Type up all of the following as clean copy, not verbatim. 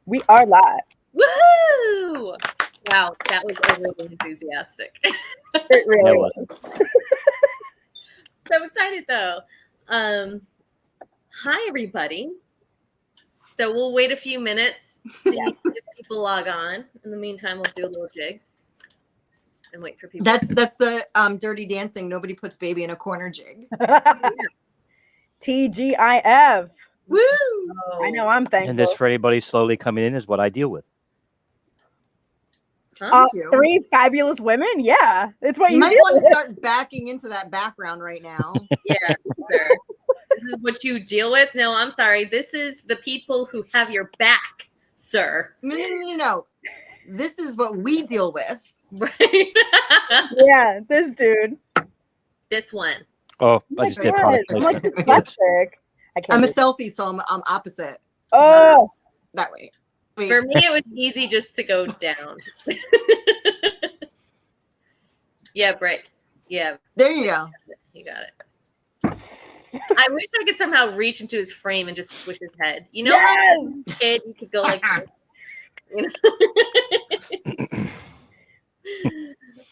We are live. Woohoo! Wow, that was overly enthusiastic. It really was. So excited though. Hi everybody. So we'll wait a few minutes, see if people log on. In the meantime, we'll do a little jig and wait for people. That's the Dirty Dancing. Nobody puts baby in a corner jig. TGIF. Woo! Oh. I know I'm thankful. And this for anybody slowly coming in is what I deal with. Huh? Three fabulous women? Yeah. It's what You you might do. want to start backing into that background right now. Yeah, sir. This is what you deal with? No, I'm sorry. This is the people who have your back, sir. No. This is what we deal with. Right? Yeah, this dude. This one. Oh, I just did product I'm like placement. dyslexic. I can't I'm a do it. selfie, so I'm opposite. Oh, That way. Wait. For me, it was easy just to go down. Yeah, Brick. Yeah, There you go. you got it. I wish I could somehow reach into his frame and just squish his head. You know, yes! how as a kid you could go like this? You know?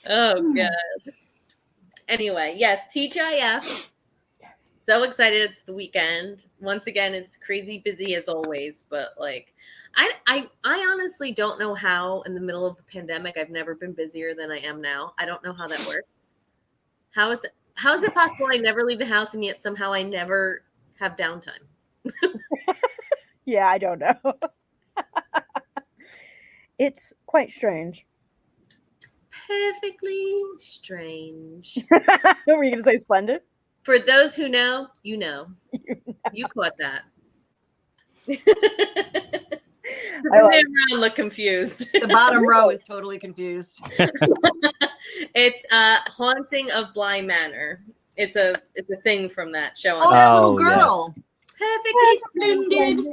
Oh god. Anyway, yes, TGIF. So excited it's the weekend. Once again, it's crazy busy as always, but like I honestly don't know how in the middle of a pandemic I've never been busier than I am now. I don't know how that works. How is it possible I never leave the house and yet somehow I never have downtime? Yeah, I don't know. It's quite strange. Perfectly strange. Were you going to say splendid? For those who know, you know. You caught that. I like Around look confused. The bottom row is totally confused. It's Haunting of Bly Manor. It's a thing from that show. Oh, that little Oh, yeah. girl. Perfectly Splendid.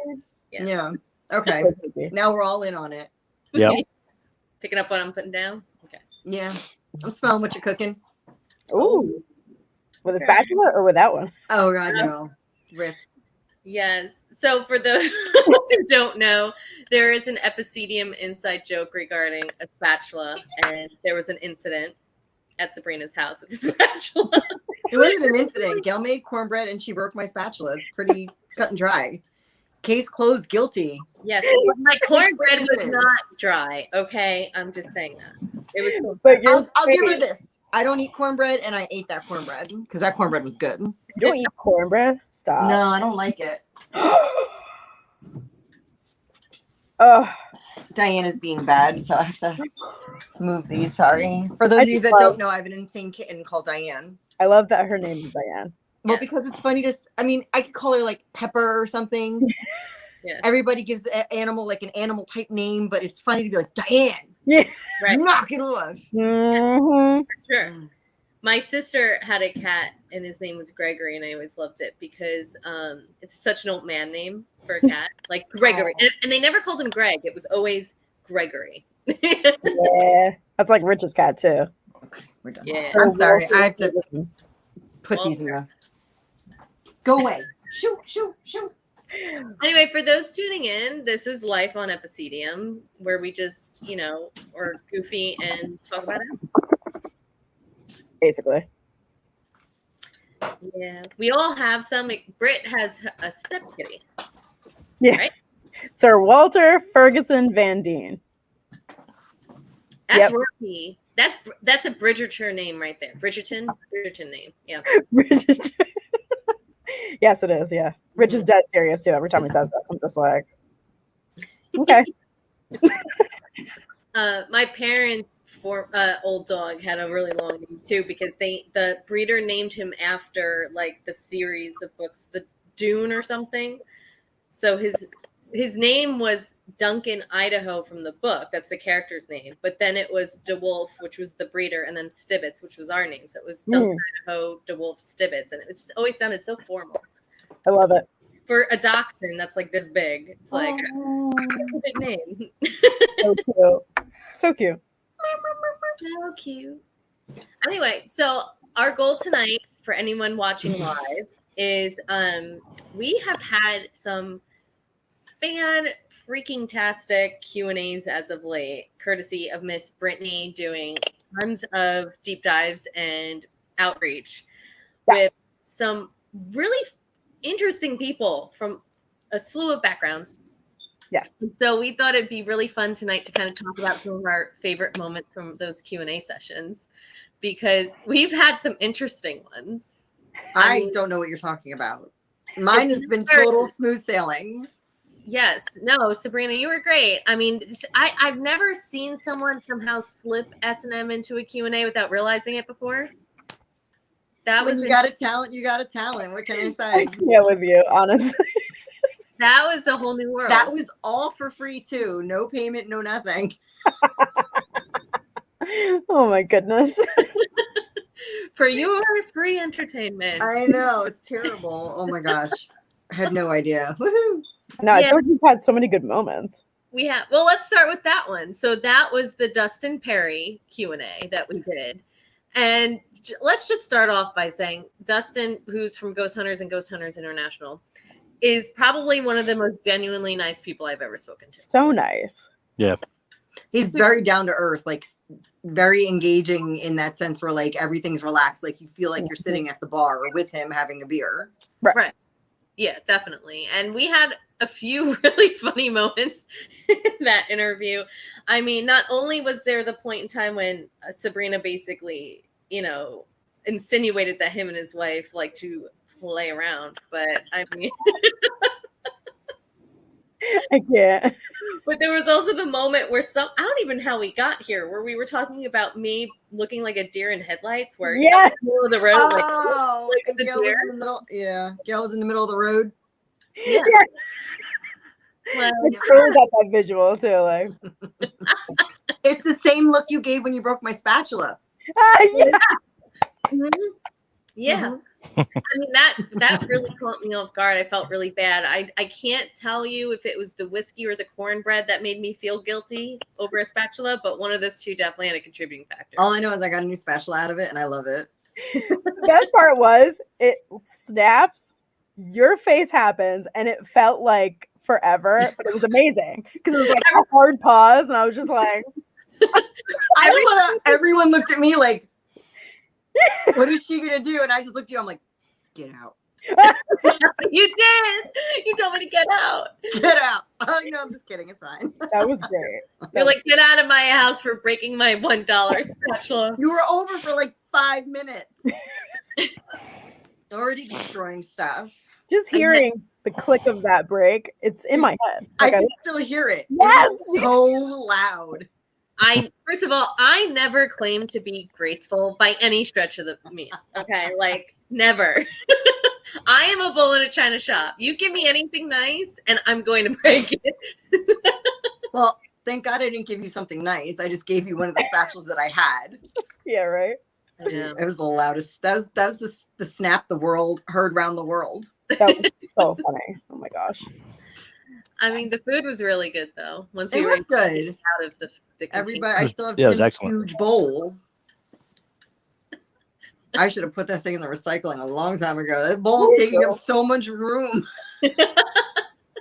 Yes. Yeah. Okay. Now we're all in on it. Yep. Picking up what I'm putting down. Okay. Yeah. I'm smelling what you're cooking. Ooh. With a spatula or with that one? Oh, God, no. Rip. Yes. So for those who don't know, there is an Epicedium inside joke regarding a spatula, and there was an incident at Sabrina's house with a spatula. It wasn't an incident. Gail made cornbread and she broke my spatula. It's pretty cut and dry. Case closed, guilty. Yes, but my cornbread was witnesses. not dry. Okay, I'm just saying that it was. So But you're I'll give her this. I don't eat cornbread, and I ate that cornbread because that cornbread was good. You don't eat cornbread? Stop. No, I don't like it. Oh, Diana's being bad, so I have to move these. Sorry. For those of you that don't know, I have an insane kitten called Diane. I love that her name is Diane. Well, Yes. because it's funny to, I mean, I could call her like Pepper or something. Yes. Everybody gives an animal like an animal type name, but it's funny to be like, Diane, Yeah. Right. knock it off. Mm-hmm. Sure. My sister had a cat, and his name was Gregory, and I always loved it because it's such an old man name for a cat, like Gregory. And they never called him Greg. It was always Gregory. Yeah. That's like Rich's cat, too. Okay, we're done. Yeah. I'm sorry. I have to put these in the. Go away. Shoot, shoot, shoot. Anyway, for those tuning in, this is Life on Epicedium, where we just, are goofy and talk about it. Basically. Yeah. We all have some. Britt has a step kitty. Yeah. Right? Sir Walter Ferguson Van Deen. That's Yep. rookie. That's a Bridgerton name right there. Bridgerton name. Yeah. Richard. Yes, it is. Yeah. Rich is dead serious, too. Every time he says that, I'm just like, okay. My parents' old dog had a really long name too because the breeder named him after like the series of books, the Dune or something. So his name was Duncan Idaho from the book. That's the character's name. But then it was DeWolf, which was the breeder, and then Stibbets, which was our name. So it was Duncan Idaho, DeWolf, Stibbets, and it just always sounded so formal. I love it. For a dachshund that's like this big, it's like that's a big name. So cute. So cute. So cute. Anyway, so our goal tonight for anyone watching live is we have had some fan freaking tastic Q&As as of late, courtesy of Miss Brittany doing tons of deep dives and outreach with some really interesting people from a slew of backgrounds. Yes. So we thought it'd be really fun tonight to kind of talk about some of our favorite moments from those Q&A sessions, because we've had some interesting ones. I don't know what you're talking about. Mine has been total smooth sailing. Yes. No, Sabrina, you were great. I mean, I've never seen someone somehow slip S&M into a Q&A without realizing it before. That When was you got a talent, you got a talent. What can I say? Yeah, with you, honestly. That was a whole new world. That was all for free too. No payment, no nothing. Oh my goodness. For your free entertainment. I know, it's terrible. Oh my gosh. I had no idea. Woohoo. No, I thought you've had so many good moments. We have. Well, let's start with that one. So that was the Dustin Perry Q&A that we did. And let's just start off by saying Dustin, who's from Ghost Hunters and Ghost Hunters International, is probably one of the most genuinely nice people I've ever spoken to. So nice. Yeah. He's very down to earth, like very engaging in that sense where like everything's relaxed. Like you feel like you're sitting at the bar or with him having a beer. Right. Yeah, definitely. And we had a few really funny moments in that interview. I mean, not only was there the point in time when Sabrina basically, insinuated that him and his wife like to play around, but I mean, I can't. but there was also the moment where I don't even know how we got here, where we were talking about me looking like a deer in headlights, where Yes. out in the middle of the road, And Gail was in the middle. Yeah, Gail was in the middle of the road. Yeah. Well, I totally got that visual too. Like, It's the same look you gave when you broke my spatula. yeah. mhm. Yeah. I mean, that really caught me off guard. I felt really bad. I can't tell you if it was the whiskey or the cornbread that made me feel guilty over a spatula, but one of those two definitely had a contributing factor. All I know is I got a new spatula out of it and I love it. The best part was it snaps, your face happens, and it felt like forever, but it was amazing because it was like a hard pause, and I was just like, everyone looked at me like, what is she gonna do? And I just looked at you. I'm like, get out. You did. You told me to get out. Get out. Oh no, I'm just kidding. It's fine. that was great. You're like, get out of my house for breaking my $1 spatula. You were over for like 5 minutes. Already destroying stuff. Just hearing the click of that break, it's in my head. I Like, can still hear it. Yes! It's so loud. First of all, I never claimed to be graceful by any stretch of the means. Okay, like never. I am a bull in a china shop. You give me anything nice, and I'm going to break it. Well, thank God I didn't give you something nice. I just gave you one of the spatulas that I had. yeah, right. Yeah. It was the loudest. That was the snap the world heard around the world. That was so funny. Oh my gosh. I mean, the food was really good though. Once It we were was good. out of the Everybody, I still have Yeah, it was Tim's excellent. huge bowl. I should have put that thing in the recycling a long time ago. That bowl is taking up so much room.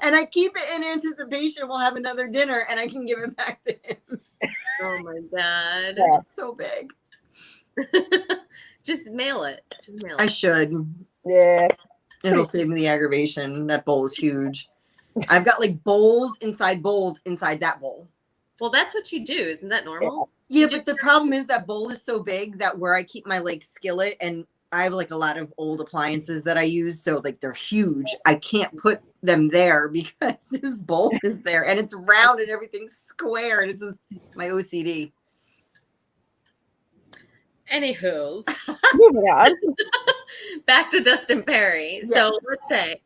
And I keep it in anticipation we'll have another dinner and I can give it back to him. Oh my god. Yeah. It's so big. Just mail it. Just mail I it. should. Yeah. It'll save me the aggravation. That bowl is huge. I've got like bowls inside that bowl. Well, that's what you do. Isn't that normal? Yeah, but the problem is that bowl is so big that where I keep my like skillet, and I have like a lot of old appliances that I use, so like they're huge. I can't put them there because this bowl is there and it's round and everything's square, and it's just my OCD. Anywho's, Moving on. back to Dustin Perry. Yeah. So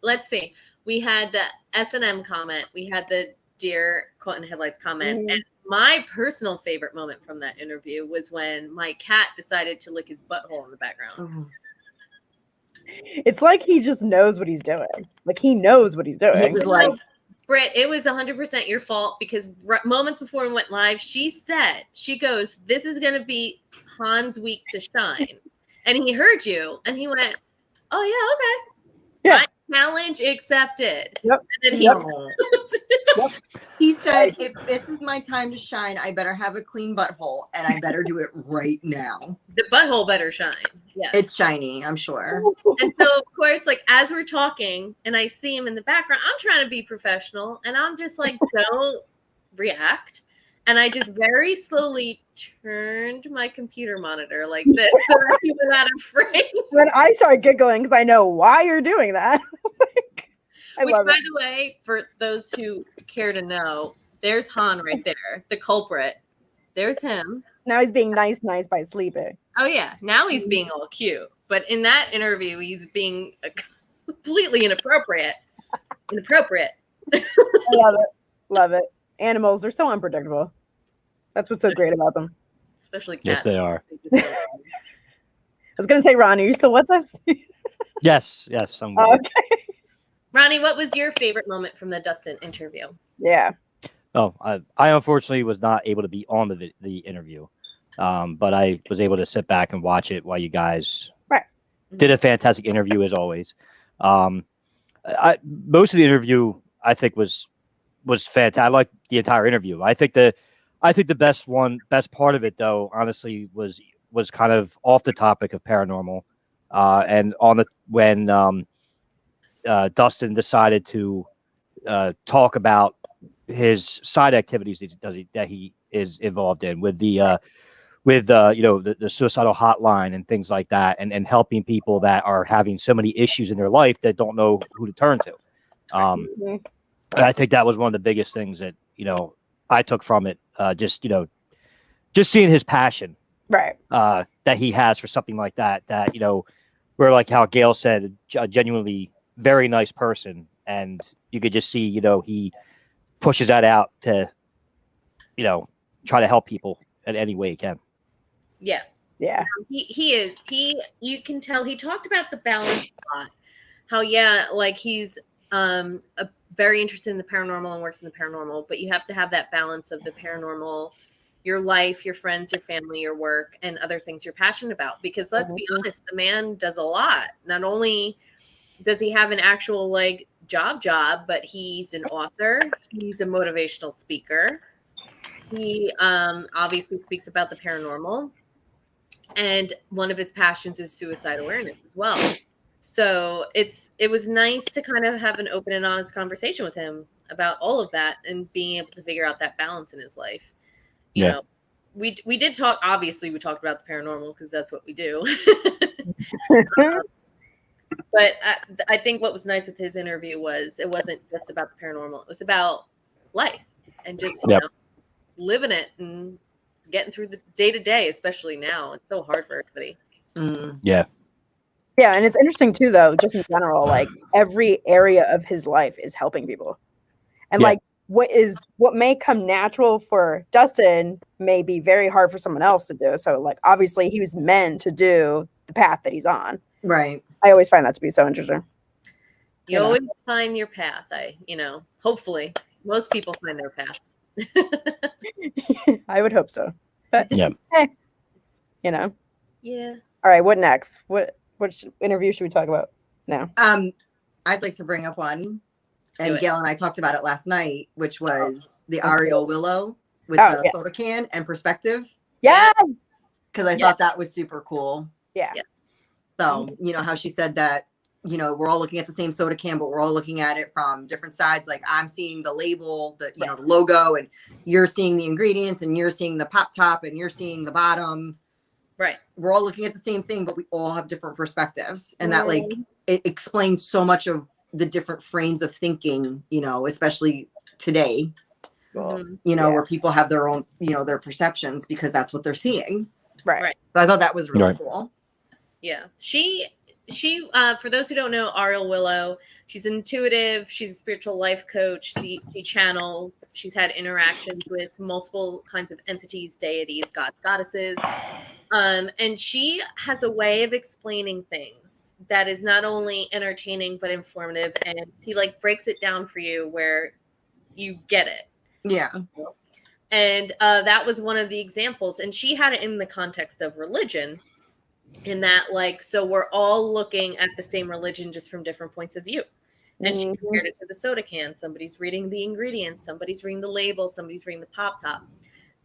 let's see. We had the S&M comment. We had the deer caught in headlights comment. Mhm. And my personal favorite moment from that interview was when my cat decided to lick his butthole in the background. Oh. It's like he just knows what he's doing. Like he knows what he's It doing. was like, Britt, it was 100% your fault because moments before we went live, she goes, this is going to be Han's week to shine. And he heard you and he went, oh, yeah, okay. Yeah. Challenge accepted. Yep. And then he, no. He said, if this is my time to shine, I better have a clean butthole and I better do it right now. The butthole better shine. Yes. It's shiny, I'm sure. And so, of course, like as we're talking and I see him in the background, I'm trying to be professional and I'm just like, don't react. And I just very slowly turned my computer monitor like this so that he was not afraid. When I started giggling because I know why you're doing that. Which, by the way, for those who care to know, there's Han right there, the culprit. There's him. Now he's being nice by sleeping. Oh, yeah. Now he's being all cute. But in that interview, he's being completely inappropriate. Inappropriate. I love it. Animals, they're so unpredictable. That's what's so great about them. Especially cats. Yes, they are. I was going to say, Ron, are you still with us? Yes, I'm with Okay. Ronnie, what was your favorite moment from the Dustin interview? Yeah. Oh, I unfortunately was not able to be on the interview, but I was able to sit back and watch it while you guys did a fantastic interview as always. Most of the interview I think was fantastic. I liked the entire interview. I think the best part of it though, honestly, was kind of off the topic of paranormal, and when Dustin decided to talk about his side activities that he is involved in with the suicidal hotline and things like that, and helping people that are having so many issues in their life that don't know who to turn to. I think that was one of the biggest things that I took from it. Just seeing his passion, right, that he has for something like that. Where like how Gail said, a genuinely very nice person, and you could just see he pushes that out to try to help people in any way he can. Yeah. You can tell he talked about the balance a lot. How like he's very interested in the paranormal and works in the paranormal, but you have to have that balance of the paranormal, your life, your friends, your family, your work, and other things you're passionate about. Because let's be honest, the man does a lot. Not only does he have an actual job, but he's an author, he's a motivational speaker. He obviously speaks about the paranormal, and one of his passions is suicide awareness as well. So it was nice to kind of have an open and honest conversation with him about all of that and being able to figure out that balance in his life. You know, we did talk. Obviously, we talked about the paranormal because that's what we do. But I think what was nice with his interview was it wasn't just about the paranormal. It was about life and just living it and getting through the day to day, especially now. It's so hard for everybody. Yeah, and it's interesting too, though, just in general, like every area of his life is helping people. And like what may come natural for Dustin may be very hard for someone else to do. So like obviously he was meant to do the path that he's on. Right. I always find that to be so interesting. You always find your path. Hopefully most people find their path. I would hope so. But Yeah. All right, what next? What interview should we talk about now? I'd like to bring up one, and Gail and I talked about it last night, which was the Ariel Willow with the soda can and perspective. Yes, because I thought that was super cool. Yeah. So how she said that we're all looking at the same soda can, but we're all looking at it from different sides. Like I'm seeing the label, the the logo, and you're seeing the ingredients, and you're seeing the pop top, and you're seeing the bottom. Right. We're all looking at the same thing, but we all have different perspectives. And that it explains so much of the different frames of thinking, especially today, where people have their own, their perceptions because that's what they're seeing. Right. So I thought that was really cool. Yeah. She for those who don't know Ariel Willow, she's intuitive. She's a spiritual life coach. She channels. She's had interactions with multiple kinds of entities, deities, gods, goddesses. And she has a way of explaining things that is not only entertaining, but informative. And she breaks it down for you where you get it. Yeah. And that was one of the examples. And she had it in the context of religion in that so we're all looking at the same religion just from different points of view. And she Mhm. compared it to the soda can. Somebody's reading the ingredients, somebody's reading the label, somebody's reading the pop top.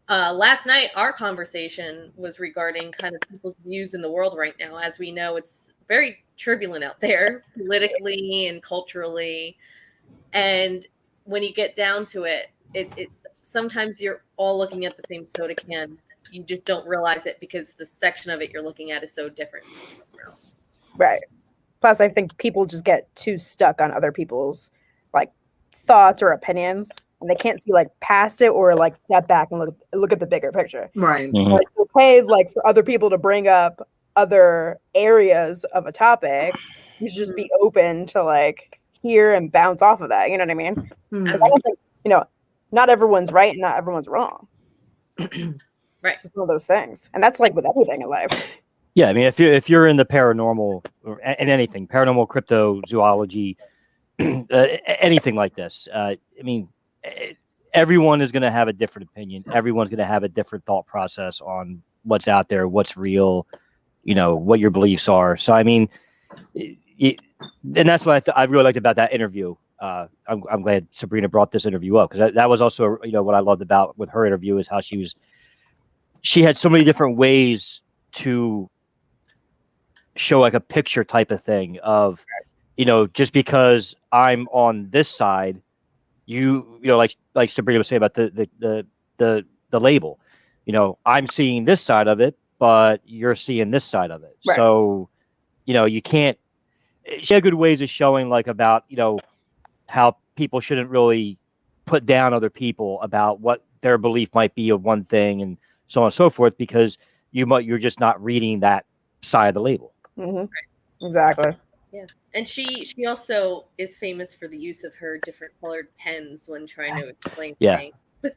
Last night, our conversation was regarding kind of people's views in the world right now. As we know, it's very turbulent out there, politically and culturally. And when you get down to it, it's sometimes you're all looking at the same soda can. You just don't realize it because the section of it you're looking at is so different from somewhere else. Right. Plus, I think people just get too stuck on other people's like thoughts or opinions, and they can't see like past it or like step back and look at the bigger picture. Right. Mhm. But it's okay, like for other people to bring up other areas of a topic. You should just be open to like hear and bounce off of that. You know what I mean? Mhm. 'Cause I don't think not everyone's right and not everyone's wrong. Right. It's just one of those things, and that's like with everything in life. Yeah, I mean, if you're in the paranormal or in anything, paranormal, crypto, zoology, anything like this, I mean, everyone is going to have a different opinion. Everyone's going to have a different thought process on what's out there, what's real, what your beliefs are. So, I mean, and that's what I really liked about that interview. I'm glad Sabrina brought this interview up because that was also, what I loved about with her interview is how she had so many different ways to show like a picture type of thing of, just because I'm on this side, like Sabrina was saying about the label, I'm seeing this side of it, but you're seeing this side of it. Right. So, you can't. She had good ways of showing like about, how people shouldn't really put down other people about what their belief might be of one thing and so on and so forth, because you're just not reading that side of the label. Mm-hmm. Exactly. Yeah. And she also is famous for the use of her different colored pens when trying to explain things.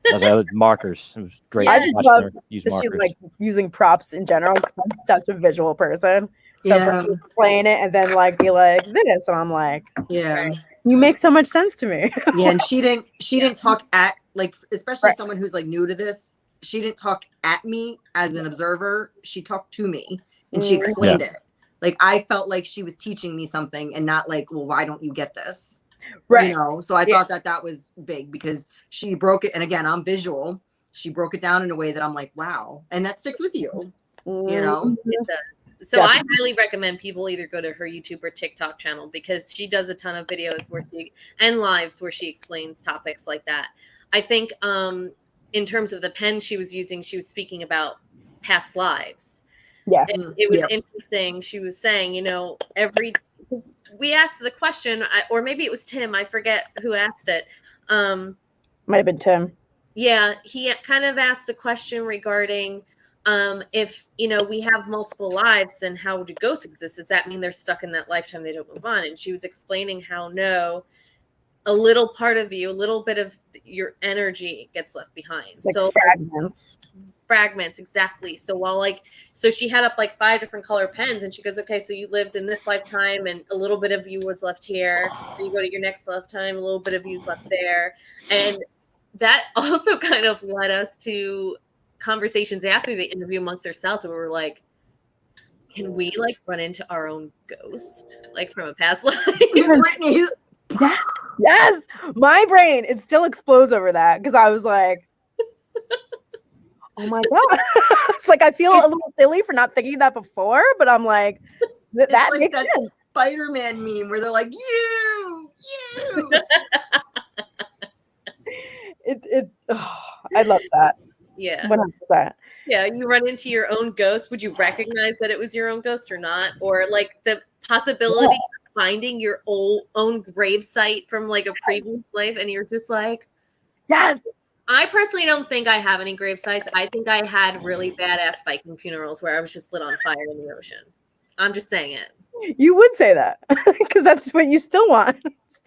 Those markers. It was great. I just love that she's like using props in general because I'm such a visual person. So for me playing it and then like be like this, and I'm like, Yeah, you make so much sense to me. yeah. And she didn't talk at, like, especially someone who's like new to this. She didn't talk at me as an observer. She talked to me and she explained it. Like I felt like she was teaching me something and not like, well, why don't you get this? Right. So I thought that was big because she broke it. And again, I'm visual. She broke it down in a way that I'm like, wow. And that sticks with you, It does. So I highly recommend people either go to her YouTube or TikTok channel because she does a ton of videos and lives where she explains topics like that. I think in terms of the pen she was using, she was speaking about past lives. Yeah. And it was interesting. She was saying, we asked the question, or maybe it was Tim. I forget who asked it. Might have been Tim. Yeah, he kind of asked a question regarding if, we have multiple lives, then how do ghosts exist? Does that mean they're stuck in that lifetime, they don't move on? And she was explaining how no, a little part of you, a little bit of your energy gets left behind. Like so fragments, exactly. So so she had up like 5 different color pens and she goes, okay, so you lived in this lifetime and a little bit of you was left here. Then you go to your next lifetime, a little bit of you's left there. And that also kind of led us to conversations after the interview amongst ourselves where we're like, can we like run into our own ghost like from a past life? Brittany. Yes, my brain, it still explodes over that because I was like, oh my god. It's like I feel a little silly for not thinking that before, but I'm like, that like makes that sense. Spider-Man meme where they're like, you. I love that. Yeah. 100%. Yeah, you run into your own ghost. Would you recognize that it was your own ghost or not? Or like the possibility of finding your own gravesite from like a previous life and you're just like, yes. I personally don't think I have any grave sites. I think I had really badass Viking funerals where I was just lit on fire in the ocean. I'm just saying it. You would say that because that's what you still want.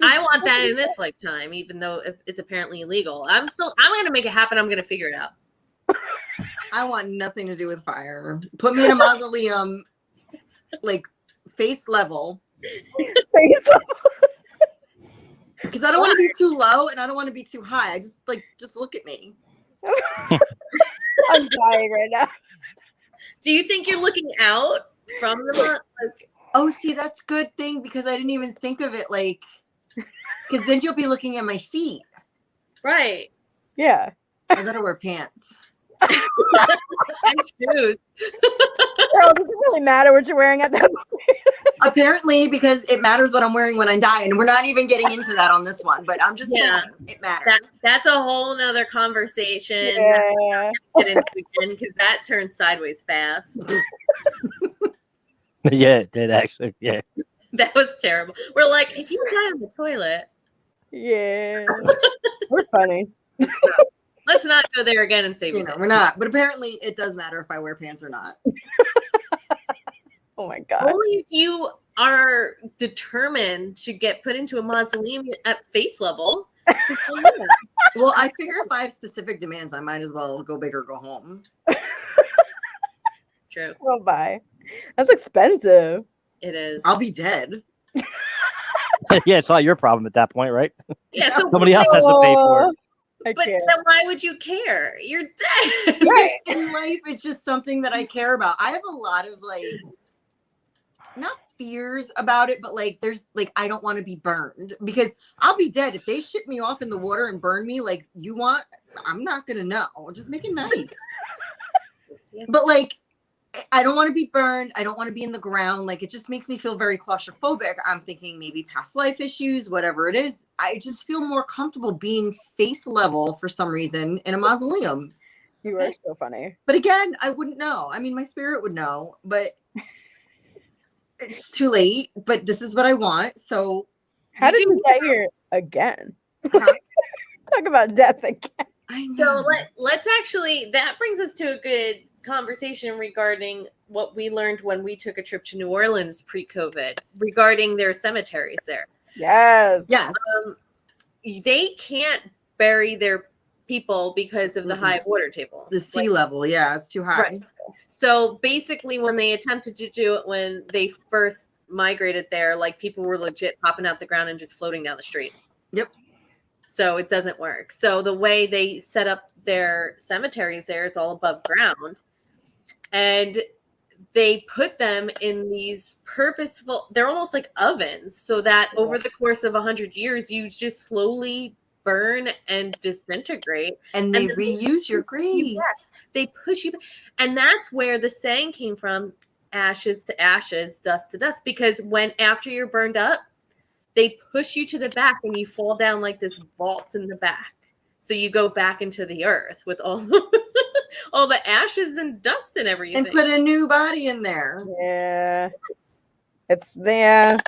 I want that in this lifetime, even though it's apparently illegal. I'm going to make it happen. I'm going to figure it out. I want nothing to do with fire. Put me in a mausoleum, like face level. Face level. Because I don't want to be too low and I don't want to be too high. I just look at me. I'm dying right now. Do you think you're looking out from the like? Oh, see, that's good thing because I didn't even think of it. Like, Because then you'll be looking at my feet. Right. Yeah. I better wear pants. And shoes. Girl, does it really matter what you're wearing at that point? Apparently, because it matters what I'm wearing when I die. And we're not even getting into that on this one, but I'm just saying it matters. That's a whole nother conversation. Yeah. Get into again because that turned sideways fast. Yeah, it did actually. Yeah. That was terrible. We're like, if you die on the toilet, Yeah. We're funny. let's not go there again and say You know, we're not. But apparently, it does matter if I wear pants or not. Oh my God. Only if you are determined to get put into a mausoleum at face level. Well, I figure if I have specific demands, I might as well go big or go home. True. Well, bye. That's expensive. It is. I'll be dead. Yeah, it's not your problem at that point, right? Yeah, so Somebody else has to pay for it. I but can't. then why would you care? You're dead. Because in life, it's just something that I care about. I have a lot of like, not fears about it, but like, there's like, I don't want to be burned because I'll be dead. If they ship me off in the water and burn me, like, I'm not going to know. Just make it nice. Yeah. But like, I don't want to be burned. I don't want to be in the ground. Like, it just makes me feel very claustrophobic. I'm thinking maybe past life issues, whatever it is. I just feel more comfortable being face level for some reason in a mausoleum. You are so funny. But again, I wouldn't know. I mean, my spirit would know, but it's too late. But this is what I want. So How did you get here again? uh-huh. Talk about death again. So let's actually, that brings us to a good conversation regarding what we learned when we took a trip to New Orleans pre-COVID regarding their cemeteries there. Yes. Yes. They can't bury their people because of the high water table. The sea level, yeah, it's too high. Right. So basically when they attempted to do it when they first migrated there, like people were legit popping out the ground and just floating down the streets. Yep. So it doesn't work. So the way they set up their cemeteries there, it's all above ground. And they put them in these purposeful, they're almost like ovens, so that over the course of 100 years, you just slowly burn and disintegrate. And they reuse your grave. They push you back. And that's where the saying came from, ashes to ashes, dust to dust. Because after you're burned up, they push you to the back and you fall down like this vault in the back. So you go back into the earth with all the ashes and dust and everything. And put a new body in there. Yeah. It's there.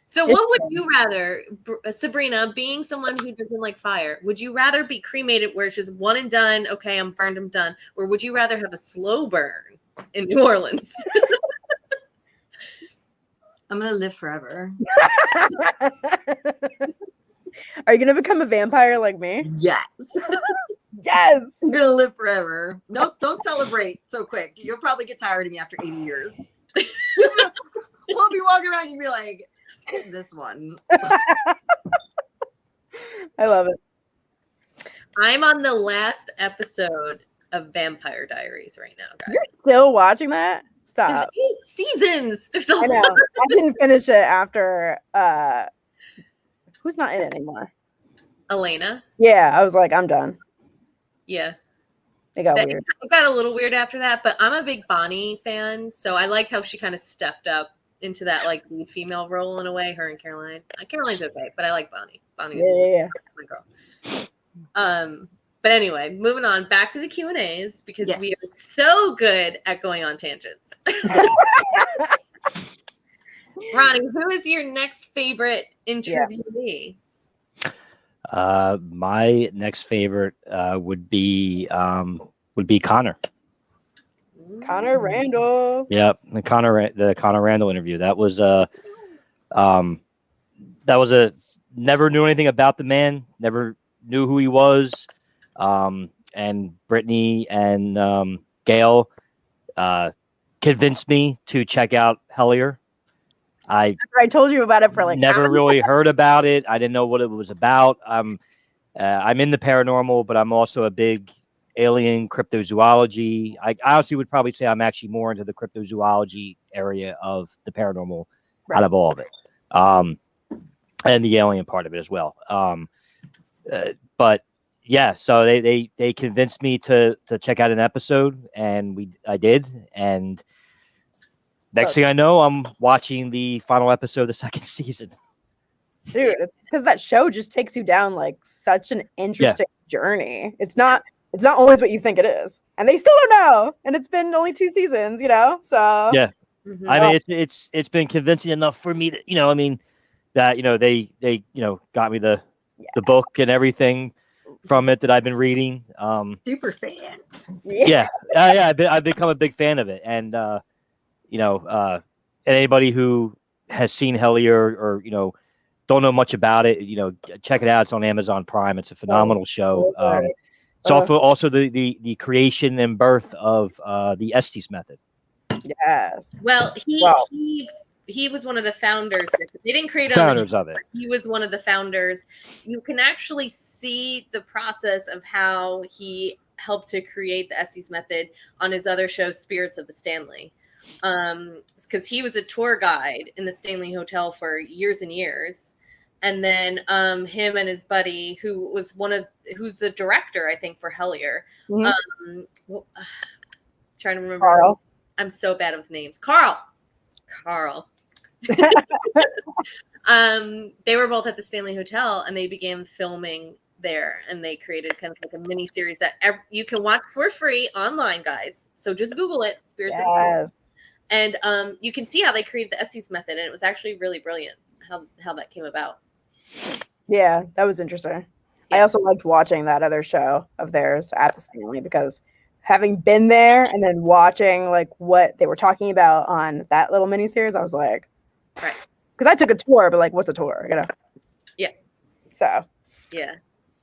So what would you rather, Sabrina, being someone who doesn't like fire, would you rather be cremated where it's just one and done, okay, I'm burned, I'm done, or would you rather have a slow burn in New Orleans? I'm going to live forever. Are you going to become a vampire like me? Yes. Yes. I'm going to live forever. Nope, don't celebrate so quick. You'll probably get tired of me after 80 years. We'll be walking around and you'll be like, this one. I love it. I'm on the last episode of Vampire Diaries right now, guys. You're still watching that? There's Stop. 8 seasons. There's a I know. I didn't finish it after who's not in it anymore? Elena. Yeah, I was like, I'm done. Yeah. It got weird. It got a little weird after that, but I'm a big Bonnie fan, so I liked how she kind of stepped up into that like lead female role in a way. Her and Caroline. Caroline's okay, but I like Bonnie. Bonnie's my girl. But anyway, moving on back to the Q&As because we are so good at going on tangents. Ronnie, who is your next favorite interviewee? My next favorite would be Connor. Connor Randall. Yep, the Connor Randall interview. That was never knew anything about the man, never knew who he was. And Brittany and Gail convinced me to check out Hellier. I told you about it for like never really heard about it. I didn't know what it was about. I'm in the paranormal, but I'm also a big alien cryptozoology. I honestly would probably say I'm actually more into the cryptozoology area of the paranormal out of all of it. and the alien part of it as well. But yeah, so they convinced me to check out an episode, and I did, and next thing I know, I'm watching the final episode of the second season. Dude, it's because that show just takes you down like such an interesting journey. It's not always what you think it is, and they still don't know. And it's been only 2 seasons, So yeah, I mean it's been convincing enough for me that I mean that they got me the book and everything from it that I've been reading. Super fan. Yeah, I've become a big fan of it, and and anybody who has seen Hellier or don't know much about it, check it out. It's on Amazon Prime. It's a phenomenal show. It's also the creation and birth of the Estes method. Yes. Well, he was one of the founders. They didn't create founders of it. He was one of the founders. You can actually see the process of how he helped to create the Estes method on his other show, Spirits of the Stanley. Because he was a tour guide in the Stanley Hotel for years and years. And then him and his buddy, who's the director, I think, for Hellier. Mm-hmm. Trying to remember. Carl. I'm so bad with names. Carl. They were both at the Stanley Hotel, and they began filming there, and they created kind of like a mini series that you can watch for free online, guys. So just Google it, Spirits of the Stanley. And you can see how they created the Estes method, and it was actually really brilliant how that came about. Yeah, that was interesting. Yeah. I also liked watching that other show of theirs at the Stanley, because having been there and then watching like what they were talking about on that little miniseries, I was like, because I took a tour, but like, what's a tour? Yeah. So. Yeah.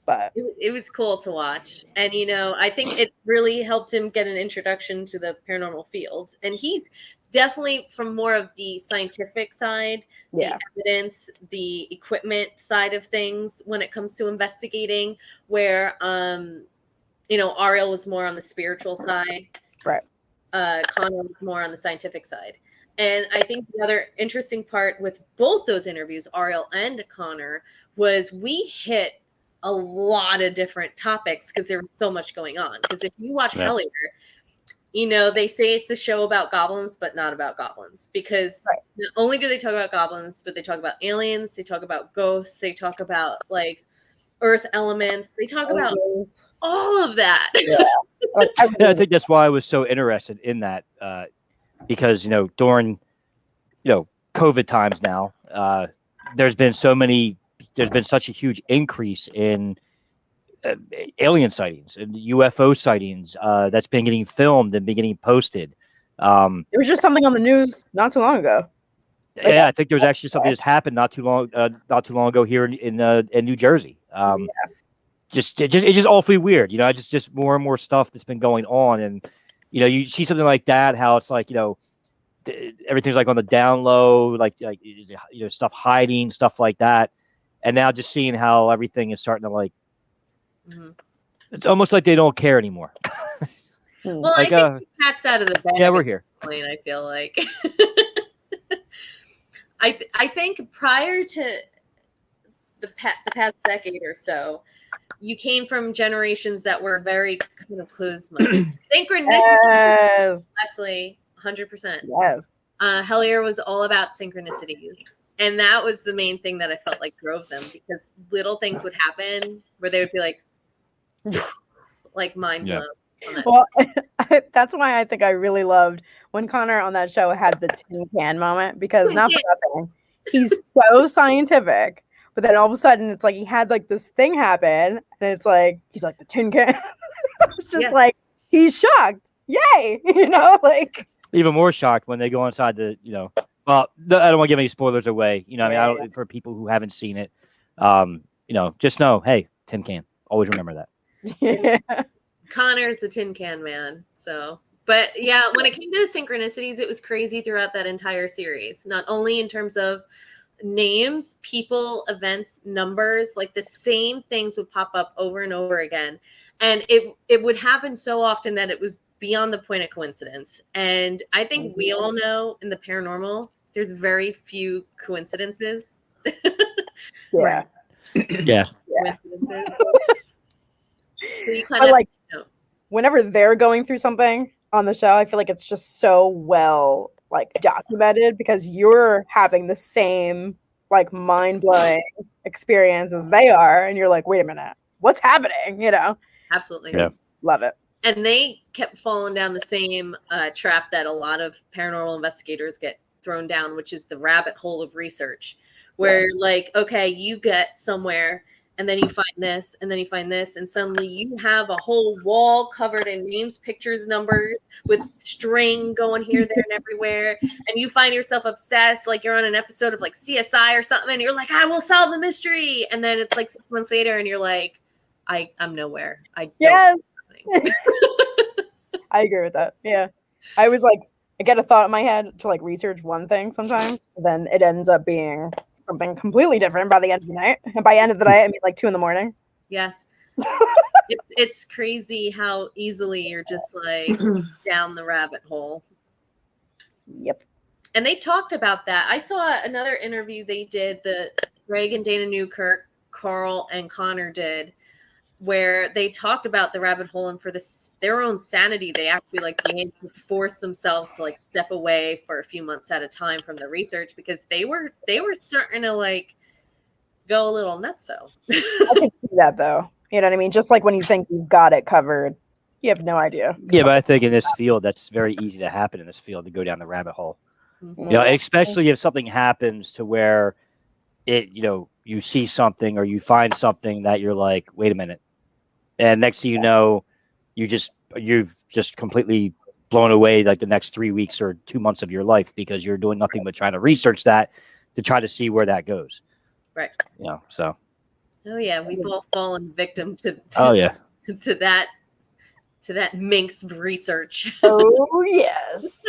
But it was cool to watch, and I think it really helped him get an introduction to the paranormal field. And he's definitely from more of the scientific side, the evidence, the equipment side of things when it comes to investigating, where Ariel was more on the spiritual side, right? Connor was more on the scientific side. And I think the other interesting part with both those interviews, Ariel and Connor, was we hit a lot of different topics because there was so much going on. Because if you watch Hellier, they say it's a show about goblins, but not about goblins. Because not only do they talk about goblins, but they talk about aliens, they talk about ghosts, they talk about like earth elements, they talk about all of that. I think that's why I was so interested in that, because during COVID times now, there's been such a huge increase in alien sightings and UFO sightings that's been getting filmed and been getting posted. There was just something on the news not too long ago. I think there was actually something that's happened not too long ago here in New Jersey. It's just awfully weird, just more and more stuff that's been going on, and you see something like that, how it's like everything's like on the down low, like stuff hiding, stuff like that. And now just seeing how everything is starting to like, it's almost like they don't care anymore. Well, like, I think the cat's out of the bag. Yeah, we're here. I feel like. I think prior to the past decade or so, you came from generations that were very kind of closed-minded. Synchronicity, Leslie, 100%. Yes. Hellier was all about synchronicities. And that was the main thing that I felt like drove them, because little things would happen where they would be like mind blown. Well, that's why I think I really loved when Connor on that show had the tin can moment, because not for nothing, he's so scientific, but then all of a sudden it's like he had like this thing happen, and it's like he's like the tin can. It's just like he's shocked. Yay! Like even more shocked when they go inside the Well, I don't want to give any spoilers away. For people who haven't seen it, just know, hey, tin can. Always remember that. Yeah. Connor's the tin can man. So, but yeah, when it came to the synchronicities, it was crazy throughout that entire series. Not only in terms of names, people, events, numbers, like the same things would pop up over and over again. And it would happen so often that it was beyond the point of coincidence. And I think we all know in the paranormal, there's very few coincidences. Yeah. Yeah. Coincidences. So you kind But of like, know. whenever they're going through something on the show, I feel like it's just so well like documented because you're having the same like mind-blowing experience as they are, and you're like, wait a minute, what's happening? You know? Absolutely. Yeah. Love it. And they kept falling down the same trap that a lot of paranormal investigators get thrown down, which is the rabbit hole of research, where like, okay, you get somewhere and then you find this and then you find this, and suddenly you have a whole wall covered in names, pictures, numbers with string going here, there, and everywhere. And you find yourself obsessed, like you're on an episode of like CSI or something, and you're like, I will solve the mystery. And then it's like 6 months later, and you're like, I'm nowhere. I don't Yes. know. I agree with that. Yeah. I was like, I get a thought in my head to like research one thing sometimes, then it ends up being something completely different by the end of the night. And by end of the night, I mean like 2 a.m. Yes. It's crazy how easily you're just like down the rabbit hole. Yep. And they talked about that. I saw another interview they did that Greg and Dana Newkirk, Carl and Connor did, where they talked about the rabbit hole, and for their own sanity, they actually like began to force themselves to like step away for a few months at a time from the research because they were starting to like go a little nutso. I can see that though. You know what I mean? Just like when you think you've got it covered, you have no idea. Yeah, but I think in this field, that's very easy to happen in this field to go down the rabbit hole. Mhm. You know, especially if something happens to where it, you know, you see something or you find something that you're like, wait a minute, and next thing you know, you've just completely blown away like the next 3 weeks or 2 months of your life because you're doing nothing but trying to research that to try to see where that goes. Right. You know, so. Oh yeah, we've all fallen victim to Oh yeah. to that minx research. Oh yes.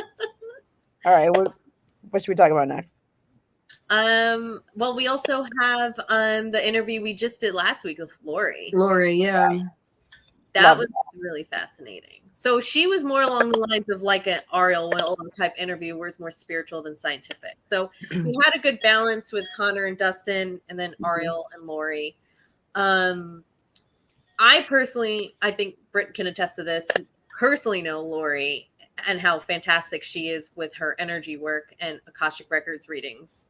All right. What should we talk about next? Well, we also have the interview we just did last week with Lori. Lori, yeah. That was really fascinating. So she was more along the lines of like an Ariel Willow type interview, where it's more spiritual than scientific. So we had a good balance with Connor and Dustin, and then Ariel and Lori. I think Britt can attest to this. Personally, know Lori and how fantastic she is with her energy work and Akashic Records readings.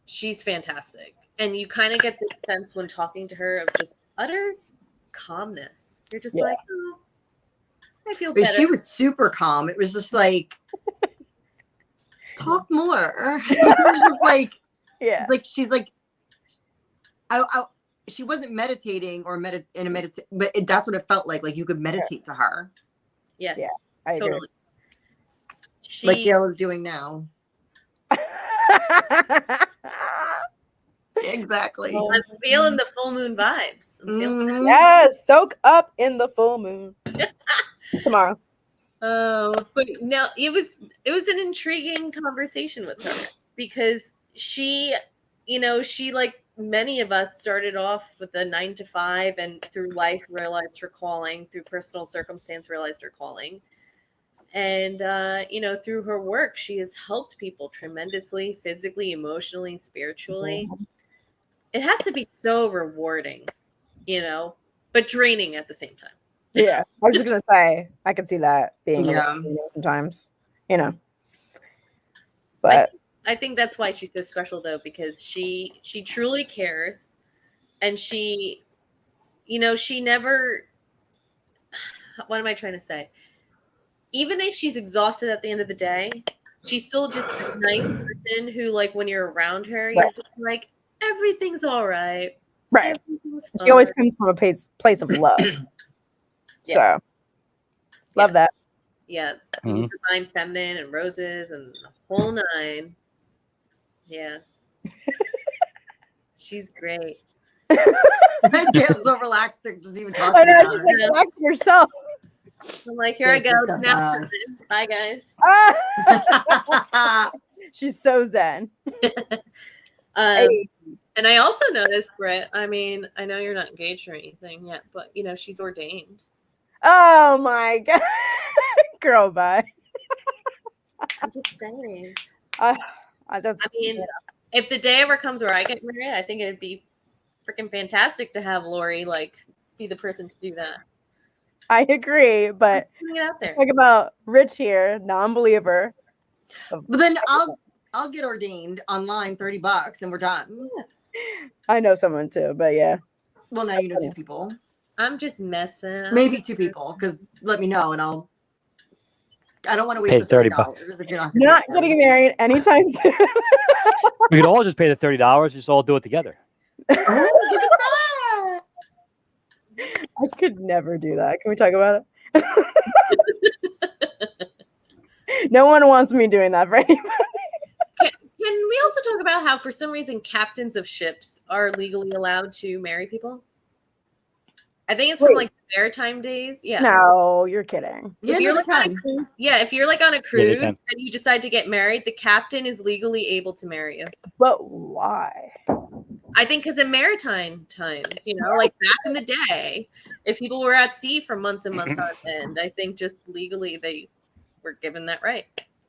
She's fantastic, and you kind of get the sense when talking to her of just utter calmness. You're just like, oh, I feel better. But she was super calm. It was just like, talk more. It was just like, Yeah. like she's like, she wasn't meditating or but that's what it felt like. Like you could meditate to her. Yeah, I agree. totally. Like Gail is doing now. Exactly. I'm feeling the full moon vibes. I'm feeling Yes, soak up in the full moon tomorrow. Oh, but no, it was an intriguing conversation with her because she like many of us started off with a 9 to 5 and through life realized her calling, through personal circumstance realized her calling. And through her work, she has helped people tremendously, physically, emotionally, spiritually. It has to be so rewarding, but draining at the same time. Yeah, I was just gonna say I could see that being sometimes, But I think that's why she's so special, though, because she truly cares, and she never. What am I trying to say? Even if she's exhausted at the end of the day, she's still just a nice person who, like, when you're around her, you're just like, everything's all right. Right. Everything's she always comes from a place of love. Yeah. So love that. Yeah. Divine feminine and roses and the whole nine. Yeah. She's great. Gail's so relaxed to just even talking I know, about she's her. like, relax yourself. I'm like, here I go. It's now. Bye, guys. She's so zen. And I also noticed, Britt, I mean, I know you're not engaged or anything yet, but, she's ordained. Oh, my God. Girl, bye. I'm just saying. I If the day ever comes where I get married, I think it'd be freaking fantastic to have Lori like be the person to do that. I agree, but Putting it out there. talk about Rich here, non-believer. But then I'll get ordained online, $30, and we're done. I know someone too, but yeah. Well, now you know 2 people, I'm just messing. maybe 2 people, because let me know, and I don't want to waste Pay the $30 if you're not You're not getting married anytime soon. We could all just pay the $30. Just all do it together. Oh, look at that! I could never do that. Can we talk about it? No one wants me doing that for anybody. Can we also talk about how for some reason captains of ships are legally allowed to marry people? I think it's from like the maritime days. Yeah. No, you're kidding. Yeah, If you're no, like on a cruise, if you're like on a they cruise can. and you decide to get married, the captain is legally able to marry you. But why? I think because in maritime times, like back in the day, if people were at sea for months and months on end, I think just legally they were given that right.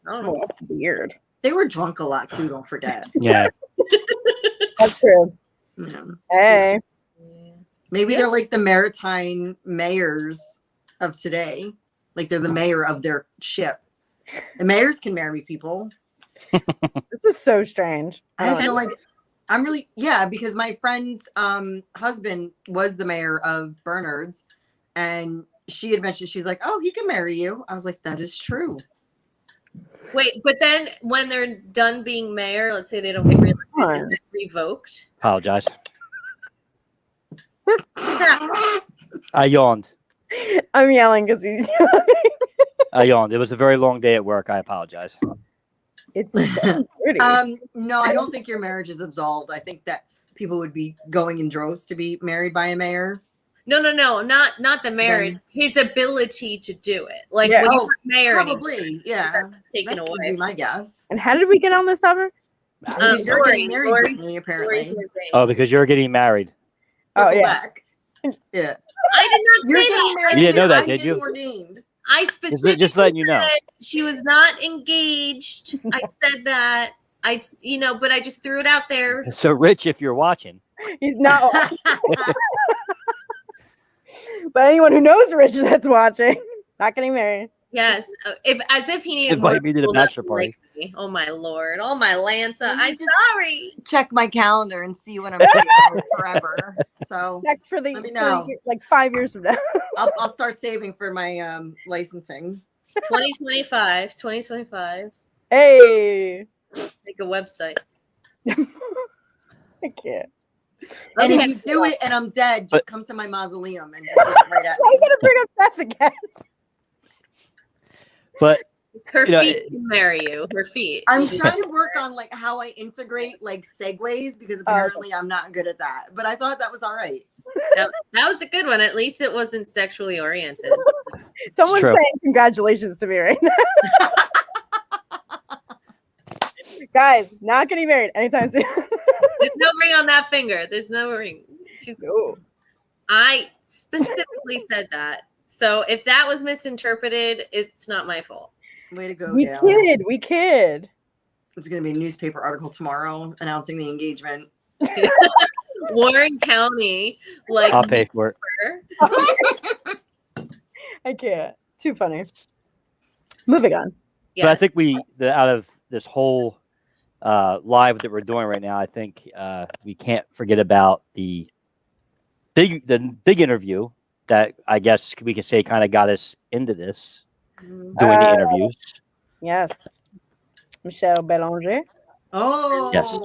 I don't know. Oh, that's weird. They were drunk a lot too. Don't forget. Yeah. That's true. Yeah. Hey. Maybe they're like the maritime mayors of today. Like they're the mayor of their ship. The mayors can marry people. This is so strange. I have no idea. I'm really, because my friend's husband was the mayor of Bernard's, and she had mentioned, she's like, oh, he can marry you. I was like, that is true. Wait, but then when they're done being mayor, let's say they don't get reelected, is that revoked? Apologize. I yawned. I'm yelling because he's yelling. I yawned. It was a very long day at work. I apologize. It's so pretty. No, I don't think your marriage is absolved. I think that people would be going in droves to be married by a mayor. No, not the marriage. His ability to do it, like Yeah. when you were mayor, Probably, taken That would away. be my guess. And how did we get on this topic? You're getting married, Lori- Brittany, apparently. Oh, because you're getting married. Oh, Circle yeah. back. Yeah. I did not You're say getting that. married. You didn't know that, I'm did getting you? ordained. I specifically Just letting you know. said she was not engaged. I said that. But I just threw it out there. So, Rich, if you're watching, He's not. But anyone who knows Rich that's watching, not getting married. Yes, as if he needed invite more me to the people not bachelor to party. like me. Oh my lord! Oh my Lanta! Let me I'm just- sorry. Check my calendar and see when I'm saying forever. So Check for Let me know. like 5 years from now. I'll start saving for my licensing. 2025. Hey. Make a website. I can't. And Okay. if you do it and I'm dead, just But- come to my mausoleum and just look right at Why you me. gotta bring up Beth again? but Her You know, feet can marry you. Her feet. I'm trying to work on like how I integrate like segues because apparently I'm not good at that. But I thought that was all right. That was a good one. At least it wasn't sexually oriented. Someone's true. saying congratulations to me right now. Guys, not getting married anytime soon. There's no ring on that finger. There's no ring. No. I specifically said that. So if that was misinterpreted, it's not my fault. Way to go, We Dale. kid. It's going to be a newspaper article tomorrow announcing the engagement. Warren County, like I'll pay for it. I can't. Too funny. Moving on. But I yes. think out of this whole live that we're doing right now, I think we can't forget about the big interview that I guess we can say kind of got us into this, doing the interviews. Yes. Michelle Belanger. Oh. Yes.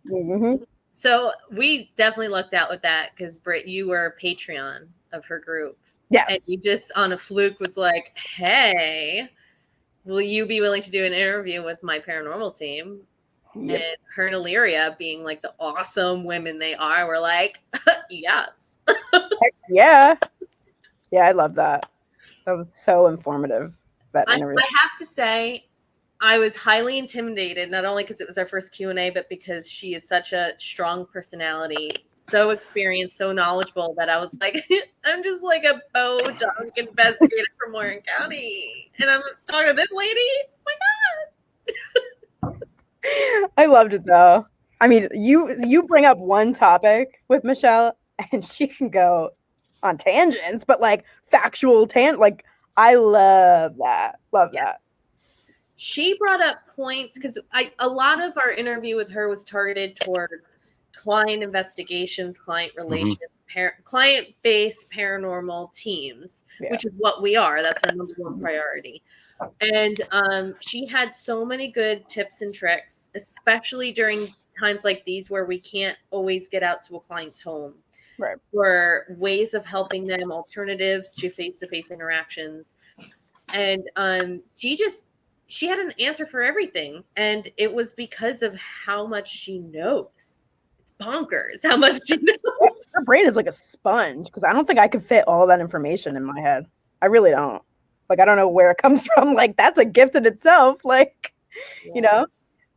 Mm-hmm. So we definitely lucked out with that because Britt, you were a Patreon of her group. And Yes. you just on a fluke was like, hey, will you be willing to do an interview with my paranormal team? Yep. And her and Illyria, being like the awesome women they are, were like, yes. Heck yeah. Yeah, I love that. That was so informative. That I interview. have to say, I was highly intimidated, not only because it was our first Q&A, but because she is such a strong personality, so experienced, so knowledgeable that I was like, I'm just like a podunk investigator from Warren County. And I'm talking to this lady? Oh my God. I loved it though. I mean, you bring up one topic with Michelle, and she can go on tangents, but like factual like I love that. Love that. She brought up points because a lot of our interview with her was targeted towards client investigations, client relations, client-based paranormal teams, which is what we are. That's our number one priority. And she had so many good tips and tricks, especially during times like these where we can't always get out to a client's home. Right. For ways of helping them, alternatives to face-to-face interactions. And she had an answer for everything. And it was because of how much she knows. It's bonkers how much she knows. Her brain is like a sponge because I don't think I could fit all that information in my head. I really don't. Like, I don't know where it comes from. Like, that's a gift in itself. Like, you know,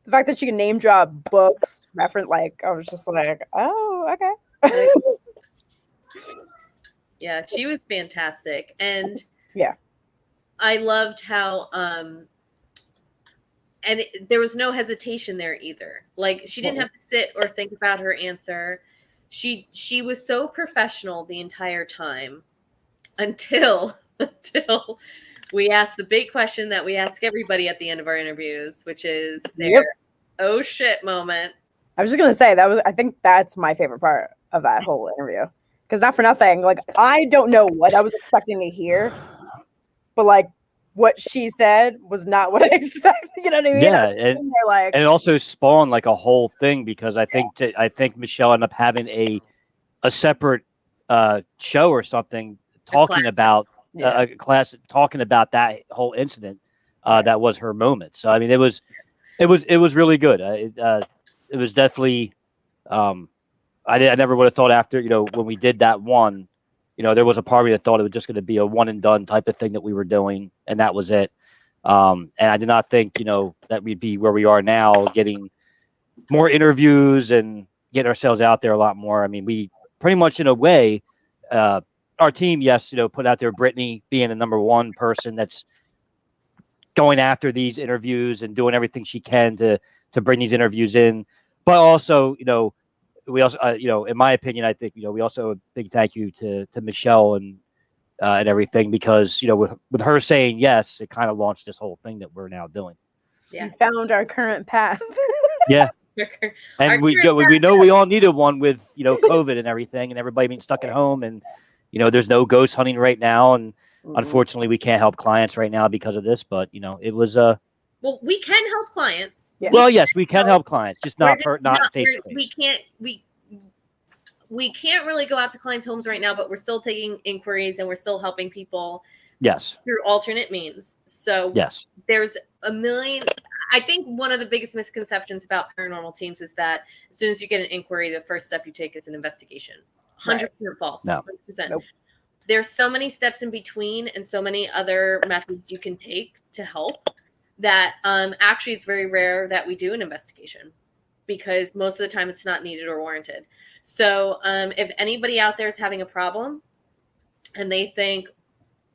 the fact that she can name drop books, reference, like, I was just like, oh, okay. Yeah, she was fantastic. And yeah, I loved how, there was no hesitation there either. Like, she didn't have to sit or think about her answer. She was so professional the entire time until we asked the big question that we ask everybody at the end of our interviews, which is their oh shit moment. I was just gonna say I think that's my favorite part of that whole interview. Because not for nothing, like I don't know what I was expecting to hear, but like what she said was not what I expected. You know what I mean? Yeah, and it also spawned like a whole thing because I think Michelle ended up having a separate show or something talking about a class talking about that whole incident that was her moment. So I mean, it was really good. It was definitely. I never would have thought after when we did that one, there was a part of me that thought it was just going to be a one and done type of thing that we were doing, and that was it. And I did not think that we'd be where we are now, getting more interviews and getting ourselves out there a lot more. I mean, we pretty much in a way. Our team, yes, put out there Brittany being the number one person that's going after these interviews and doing everything she can to bring these interviews in. But also, we also, in my opinion, I think, we also a big thank you to Michelle and everything because, with her saying yes, it kind of launched this whole thing that we're now doing. Yeah, we found our current path. Yeah. And we know we all needed one with, COVID and everything and everybody being stuck at home and, there's no ghost hunting right now. And unfortunately we can't help clients right now because of this, but it was well, we can help clients. Yeah. Well, yes, we can help clients, just not face to face. We can't really go out to clients' homes right now, but we're still taking inquiries and we're still helping people. Yes. Through alternate means. So yes, there's a million. I think one of the biggest misconceptions about paranormal teams is that as soon as you get an inquiry, the first step you take is an investigation. 100% false. No. 100%. Nope. There's so many steps in between and so many other methods you can take to help that actually it's very rare that we do an investigation because most of the time it's not needed or warranted. So if anybody out there is having a problem and they think,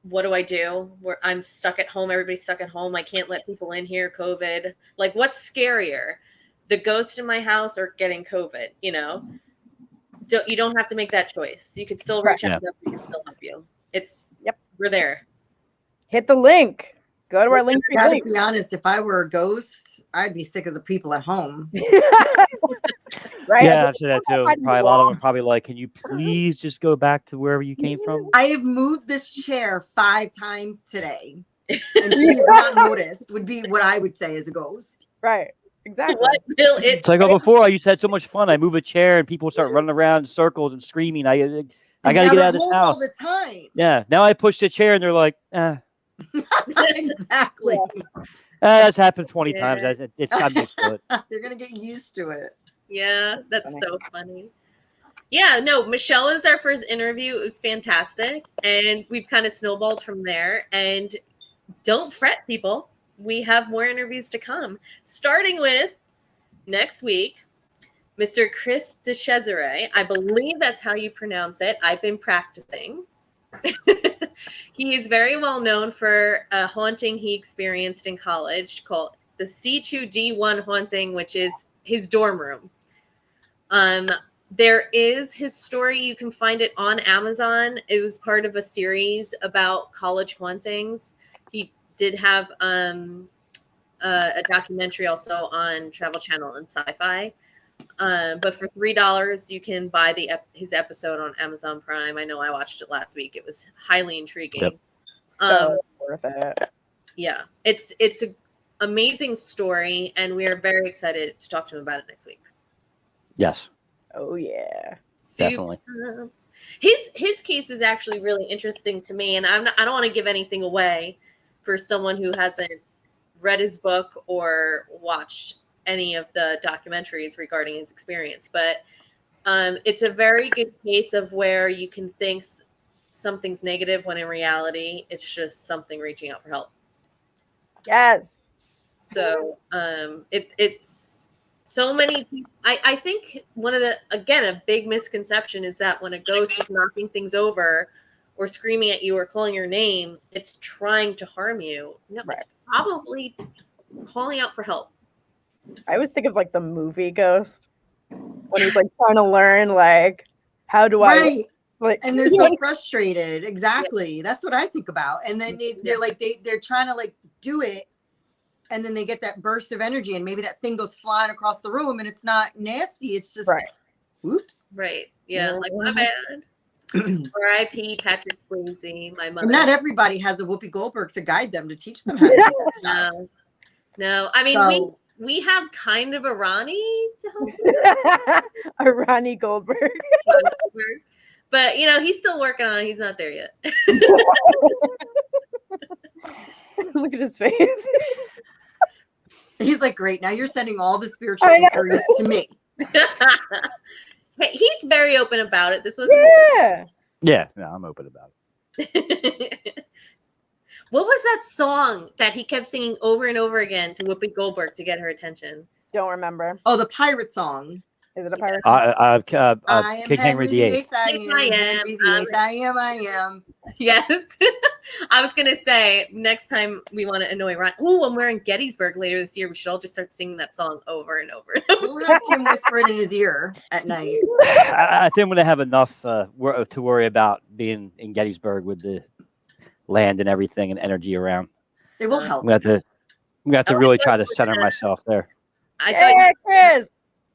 what do I do? I'm stuck at home. Everybody's stuck at home. I can't let people in here. COVID. Like, what's scarier? The ghost in my house or getting COVID? You don't have to make that choice. You can still reach out to us. We can still help you. We're there. Hit the link. Go to our link. I gotta be honest, if I were a ghost, I'd be sick of the people at home. Right? Yeah, I've said that too. Probably a lot of them are probably like, can you please just go back to wherever you came from? I have moved this chair 5 times today, and she's not noticed, would be what I would say as a ghost. Right. Exactly. It's like, before I used to have so much fun. I move a chair and people start running around in circles and screaming. I got to get out of this house. All the time. Yeah. Now I push the chair and they're like, Exactly. That's happened 20 times. I'm used to it. They're going to get used to it. Yeah, that's so funny. Yeah, no, Michelle is our first interview. It was fantastic. And we've kind of snowballed from there. And don't fret, people. We have more interviews to come. Starting with next week, Mr. Chris DeCesare. I believe that's how you pronounce it. I've been practicing. He is very well known for a haunting he experienced in college called the C2D1 haunting, which is his dorm room. There is his story. You can find it on Amazon. It was part of a series about college hauntings. He did have a documentary also on Travel Channel and Sci-Fi. But for $3, you can buy his episode on Amazon Prime. I know I watched it last week. It was highly intriguing. Yep. So worth it. Yeah, it's an amazing story, and we are very excited to talk to him about it next week. Yes. Oh yeah. Definitely. His case was actually really interesting to me, and I don't want to give anything away for someone who hasn't read his book or watched any of the documentaries regarding his experience, but it's a very good case of where you can think something's negative when in reality it's just something reaching out for help. Yes. So it's so many people. I think one of a big misconception is that when a ghost is knocking things over or screaming at you or calling your name, it's trying to harm you. No, Right. It's probably calling out for help. I always think of like the movie Ghost when he's like trying to learn like how do I Right. like, And they're so frustrated. Exactly. That's what I think about. And then they're trying to like do it, and then they get that burst of energy, and maybe that thing goes flying across the room, and it's not nasty. It's just right. Oops. Right. Yeah. Like my bad. R.I.P. Patrick Swayze, my mother. And not everybody has a Whoopi Goldberg to guide them to teach them how to do that stuff. No. I mean, So- we have kind of a Ronnie to help. A Ronnie Goldberg. But he's still working on it. He's not there yet. Look at his face. He's like, great. Now you're sending all the spiritual inquiries to me. Hey, he's very open about it. This wasn't. Yeah. No, I'm open about it. What was that song that he kept singing over and over again to Whoopi Goldberg to get her attention? Don't remember. Oh, the pirate song. Is it a pirate song? I am King Henry VIII. I am. Yes. I was going to say, next time we want to annoy Ryan. Oh, I'm wearing Gettysburg later this year. We should all just start singing that song over and over. We'll have Tim whisper it in his ear at night. I think I'm going to have enough to worry about being in Gettysburg with the land and everything and energy around. It will help. I'm going to have to really try to center myself there. Yeah, Chris.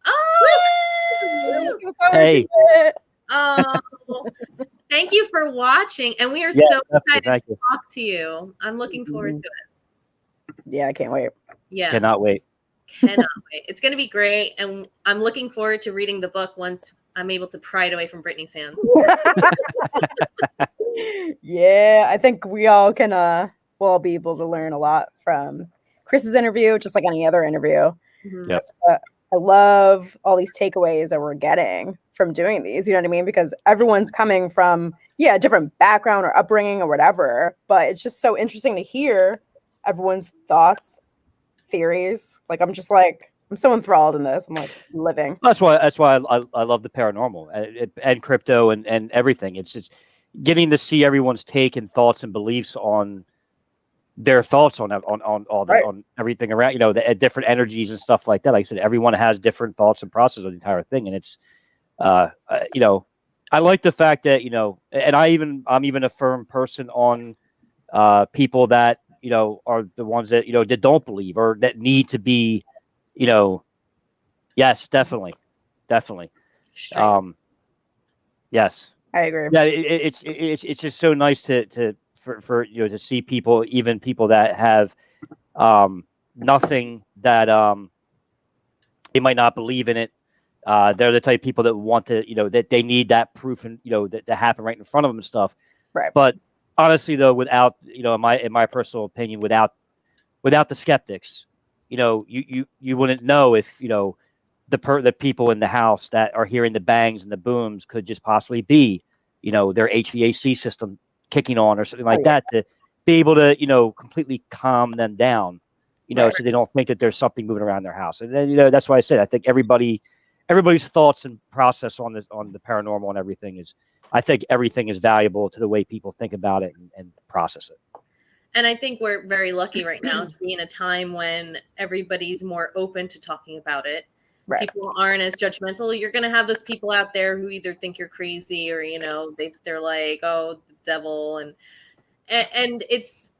Oh, hey. Thank you for watching, and we are so excited to talk to you. I'm looking forward to it. Yeah, I can't wait. Yeah, cannot wait. It's going to be great, and I'm looking forward to reading the book once I'm able to pry it away from Brittany's hands. Yeah, I think we all can we'll all be able to learn a lot from Chris's interview, just like any other interview. Mhm. Yep. That's what I love, all these takeaways that we're getting from doing these, you know what I mean? Because everyone's coming from, a different background or upbringing or whatever, but it's just so interesting to hear everyone's thoughts, theories. Like, I'm so enthralled in this. I'm like living. That's why I love the paranormal and crypto and everything. It's just getting to see everyone's take and thoughts and beliefs on their thoughts on all the, on everything around, the different energies and stuff like that. Like I said, everyone has different thoughts and process of the entire thing. And it's, I like the fact that, and I'm even a firm person on people that, are the ones that, that don't believe or that need to be, yes, definitely. Yes. I agree. Yeah. It's just so nice for to see people, even people that have nothing that they might not believe in it. They're the type of people that want to, that they need that proof and that to happen right in front of them and stuff. Right. But honestly, though, without in my personal opinion, without the skeptics, you wouldn't know if the people in the house that are hearing the bangs and the booms could just possibly be their HVAC system kicking on or something like that, to be able to completely calm them down, so they don't think that there's something moving around their house. And then that's why I said I think everybody's thoughts and process on the paranormal and everything is, I think everything is valuable to the way people think about it and process it. And I think we're very lucky right now to be in a time when everybody's more open to talking about it. Right. People aren't as judgmental. You're going to have those people out there who either think you're crazy or, they're like, oh, the devil. And it's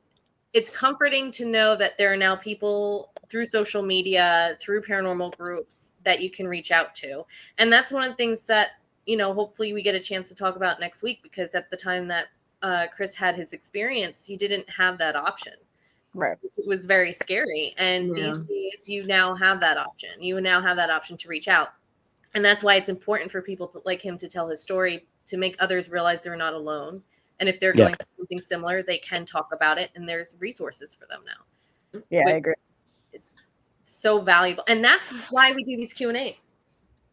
comforting to know that there are now people through social media, through paranormal groups that you can reach out to. And that's one of the things that, hopefully we get a chance to talk about next week, because at the time that Chris had his experience, he didn't have that option. Right. It was very scary. And these days you now have that option. You now have that option to reach out. And that's why it's important for people like him to tell his story, to make others realize they're not alone. And if they're going through something similar, they can talk about it, and there's resources for them now. Yeah, I agree. It's so valuable. And that's why we do these Q&As.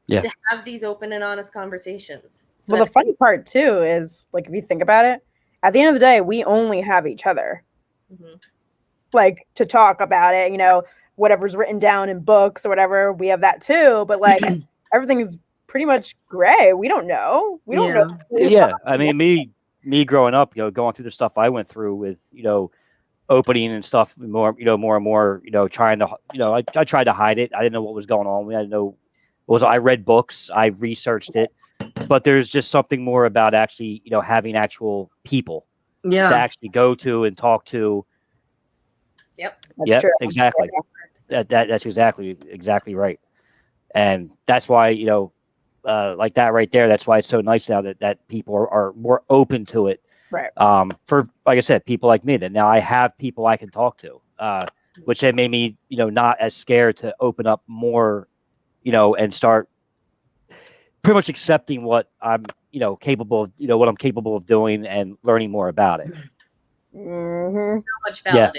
Yeah. To have these open and honest conversations. So well, the funny part too is, like, if you think about it, at the end of the day, we only have each other. Mm-hmm. Like, to talk about it, whatever's written down in books or whatever, we have that too. But like, everything is pretty much gray. We don't know. We don't know. Yeah. I mean, me growing up, going through the stuff I went through with, opening and stuff more and more, trying to, I tried to hide it. I didn't know what was going on. I didn't know I read books, I researched it, but there's just something more about actually, having actual people to actually go to and talk to. Yep. That's true. Exactly. That's exactly right. And that's why, like that right there, that's why it's so nice now that people are more open to it. Right. For, like I said, people like me, that now I have people I can talk to, which then made me, not as scared to open up more, and start pretty much accepting what I'm, capable of, what I'm capable of doing and learning more about it. Mm-hmm. So much validation.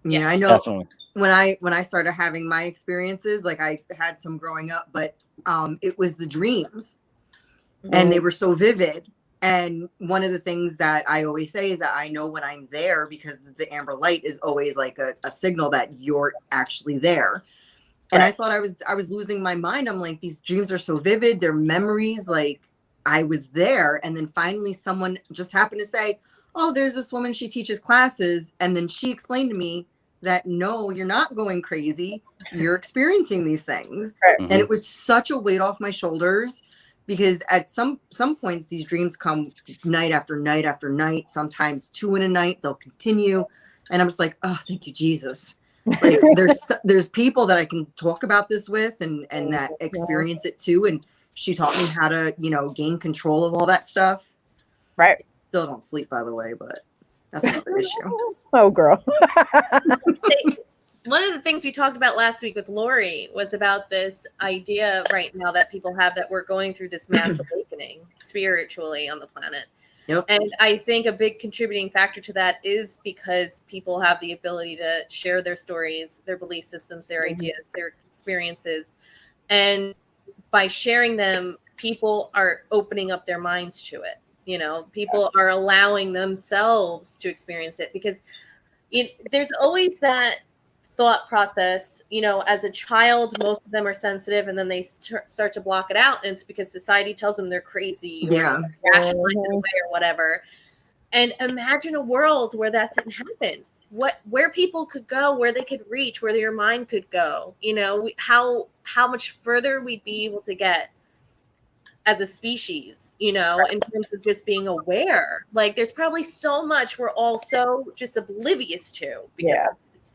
Yeah, I know. Definitely. When I started having my experiences, like I had some growing up, but it was the dreams, and they were so vivid. And one of the things that I always say is that I know when I'm there, because the amber light is always like a signal that you're actually there. And I thought I was losing my mind. I'm like, these dreams are so vivid. They're memories. Like, I was there. And then finally someone just happened to say, oh, there's this woman, she teaches classes. And then she explained to me that, no, you're not going crazy. You're experiencing these things. Right. And it was such a weight off my shoulders, because at some points these dreams come night after night after night, sometimes 2 in a night, they'll continue. And I'm just like, oh, thank you, Jesus. Like, there's people that I can talk about this with and that experience it too. And she taught me how to, gain control of all that stuff. Right. Still don't sleep, by the way, but that's another issue. Oh, girl. One of the things we talked about last week with Lori was about this idea right now that people have, that we're going through this mass awakening spiritually on the planet. Yep. And I think a big contributing factor to that is because people have the ability to share their stories, their belief systems, their ideas, their experiences. And by sharing them, people are opening up their minds to it. People are allowing themselves to experience it, because there's always that thought process, as a child, most of them are sensitive, and then they start to block it out. And it's because society tells them they're crazy or rationalize it away or whatever. And imagine a world where that didn't happen. Where people could go, where they could reach, where your mind could go, how much further we'd be able to get as a species, in terms of just being aware. Like, there's probably so much we're all so just oblivious to because of this.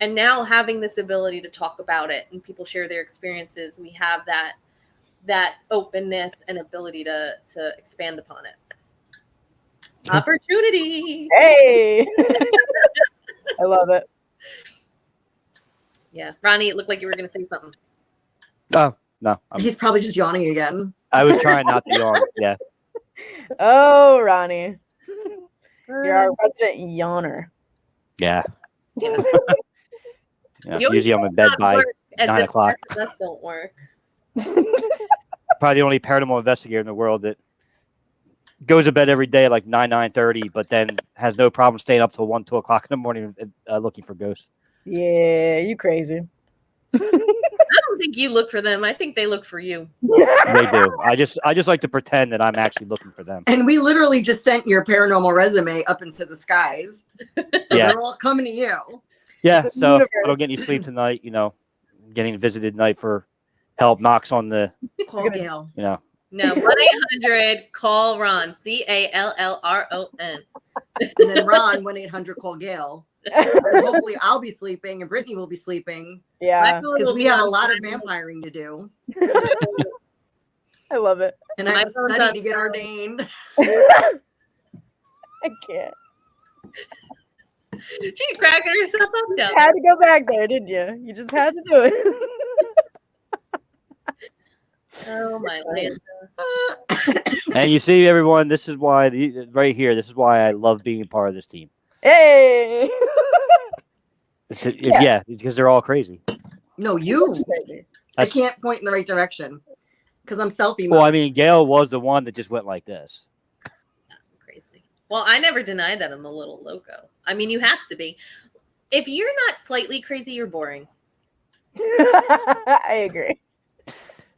And now having this ability to talk about it and people share their experiences, we have that openness and ability to expand upon it. Opportunity. Hey. I love it. Yeah. Ronnie, it looked like you were going to say something. Oh, no. He's probably just yawning again. I was trying not to yawn. Yeah. Oh, Ronnie. You're our resident yawner. Yeah. Yeah. Usually I'm in bed by 9 o'clock. That don't work. Probably the only paranormal investigator in the world that goes to bed every day at like 9:30, but then has no problem staying up till 1, 2 o'clock in the morning looking for ghosts. Yeah, you crazy. I don't think you look for them. I think they look for you. They do. I just like to pretend that I'm actually looking for them. And we literally just sent your paranormal resume up into the skies. So Yeah. they're all coming to you. Yeah. It's a So if I universe. don't get any sleep tonight, getting visited tonight for help knocks on the, Call Gail. No, 1-800 call Ron. CALLRON. And then Ron, 1-800 call Gail. Because hopefully I'll be sleeping and Brittany will be sleeping. Yeah, Because we have a lot of vampiring to do. I love it. And I have a study to get ordained. I can't. She cracking herself up You down had to go back there, didn't you? You just had to do it. Oh my land. and you see everyone, this is why right here, this is why I love being part of this team. Hey. Yeah, because they're all crazy. No, you. I That's- can't point in the right direction. Because I'm selfie Well, mode. I mean, Gail was the one that just went like this. Crazy. Well, I never denied that I'm a little loco. I mean, you have to be. If you're not slightly crazy, you're boring. I agree.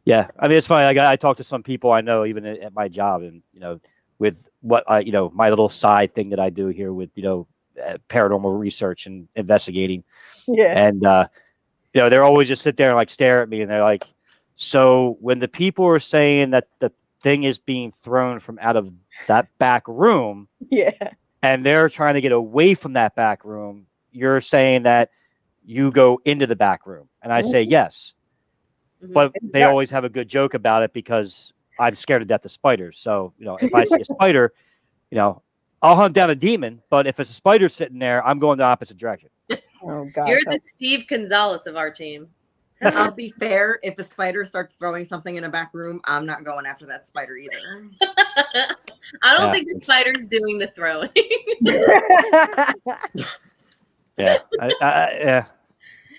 Yeah, I mean, it's funny. I talk to some people I know even at my job, and with what my little side thing that I do here with paranormal research and investigating, Yeah. and they're always just sit there and like stare at me, and they're like, so when the people are saying that the thing is being thrown from out of that back room, Yeah. and they're trying to get away from that back room, you're saying that you go into the back room, and I say yes. But they always have a good joke about it because I'm scared to death of spiders. So, if I see a spider, I'll hunt down a demon. But if it's a spider sitting there, I'm going the opposite direction. Oh God. You're the Steve Gonzalez of our team. I'll be fair. If the spider starts throwing something in a back room, I'm not going after that spider either. I don't think the spider's doing the throwing. Yeah. Yeah.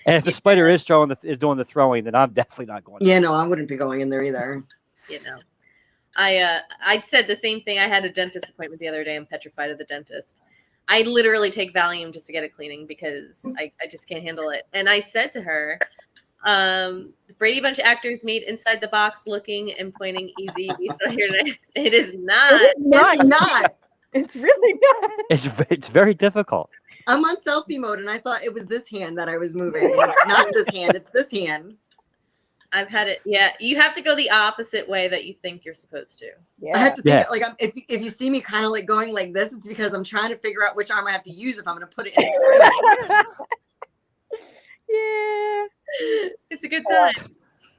And if the spider is doing the throwing, then I'm definitely not going. Yeah, no, I wouldn't be going in there either. I said the same thing. I had a dentist appointment the other day. I'm petrified of the dentist. I literally take Valium just to get a cleaning because I just can't handle it. And I said to her, the Brady Bunch actors made Inside the Box looking and pointing easy. We saw here tonight. It is not. It's not. It's really not. It's very difficult. I'm on selfie mode, and I thought it was this hand that I was moving. And it's not this hand; it's this hand. I've had it. Yeah, you have to go the opposite way that you think you're supposed to. Yeah. I have to think like if you see me kind of like going like this, it's because I'm trying to figure out which arm I have to use if I'm going to put it in the screen. Yeah. It's a good time.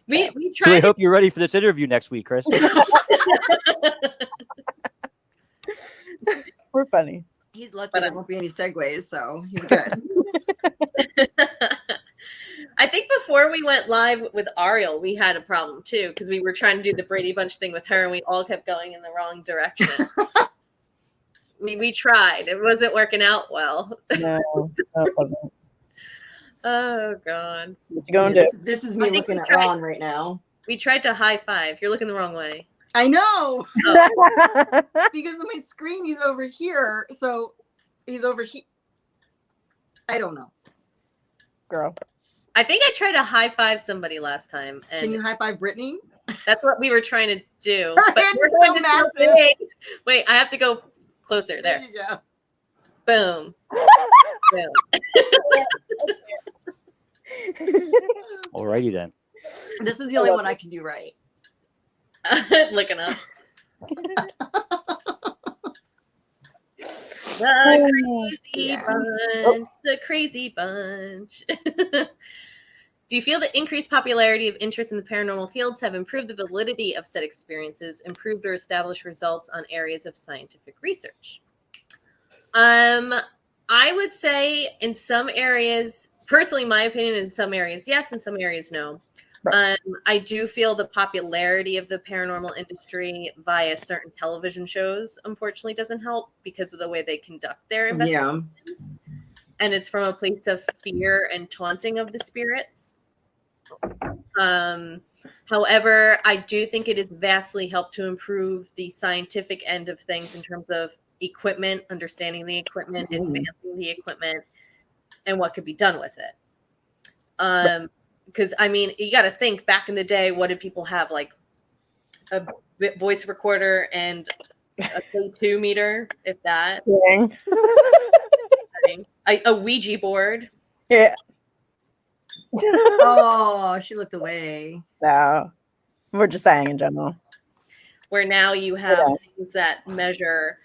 We So tried. I hope you're ready for this interview next week, Chris. We're funny. He's lucky there won't be any segues, so he's good. I think before we went live with Ariel, we had a problem too because we were trying to do the Brady Bunch thing with her, and we all kept going in the wrong direction. we tried; it wasn't working out well. No, it wasn't. Oh God! What you gonna do? This is me looking at Ron right now. We tried to high five. You're looking the wrong way. I know Oh. because of my screen. He's over here, so he's over here. I don't know, Girl. I think I tried to high five somebody last time, and can you high five Brittany? that's what we were trying to do. Her But hand we're is going so to massive. Wait, I have to go closer. There. you go. Boom. Boom. Alrighty then. This is the only one I can do right. Looking up. The crazy bunch. The crazy bunch. Do you feel the increased popularity of interest in the paranormal fields have improved the validity of said experiences, improved or established results on areas of scientific research? I would say in some areas, personally, my opinion, in some areas, yes, in some areas, no. I do feel the popularity of the paranormal industry via certain television shows, unfortunately, doesn't help because of the way they conduct their investigations. And it's from a place of fear and taunting of the spirits. However, I do think it has vastly helped to improve the scientific end of things in terms of equipment, understanding the equipment, advancing the equipment, and what could be done with it. because I mean, you got to think back in the day, what did people have? Like a voice recorder and a K2 meter, if that. Dang. A Ouija board. Yeah. Oh, she looked away. No, we're just saying in general. Where now you have things that measure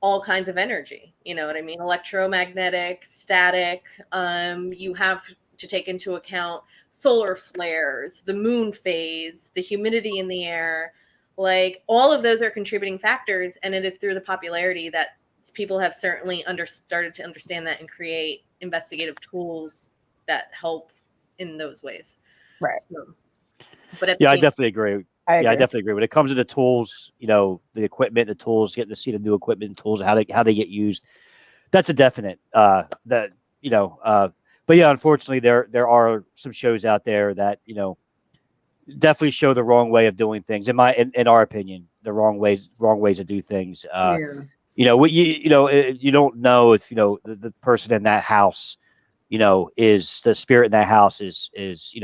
all kinds of energy. You know what I mean? Electromagnetic, static. You have to take into account solar flares, the moon phase, the humidity in the air. Like all of those are contributing factors, and it is through the popularity that people have certainly started to understand that and create investigative tools that help in those ways. Right. So, but I definitely agree. I agree. I definitely agree. When it comes to the tools, you know, the equipment, the tools, getting to see the new equipment and tools, how they get used, that's a definite. That you know, but yeah, unfortunately, there are some shows out there that definitely show the wrong way of doing things. In our opinion, the wrong ways to do things. Yeah. You don't know if the person in that house, is the spirit in that house is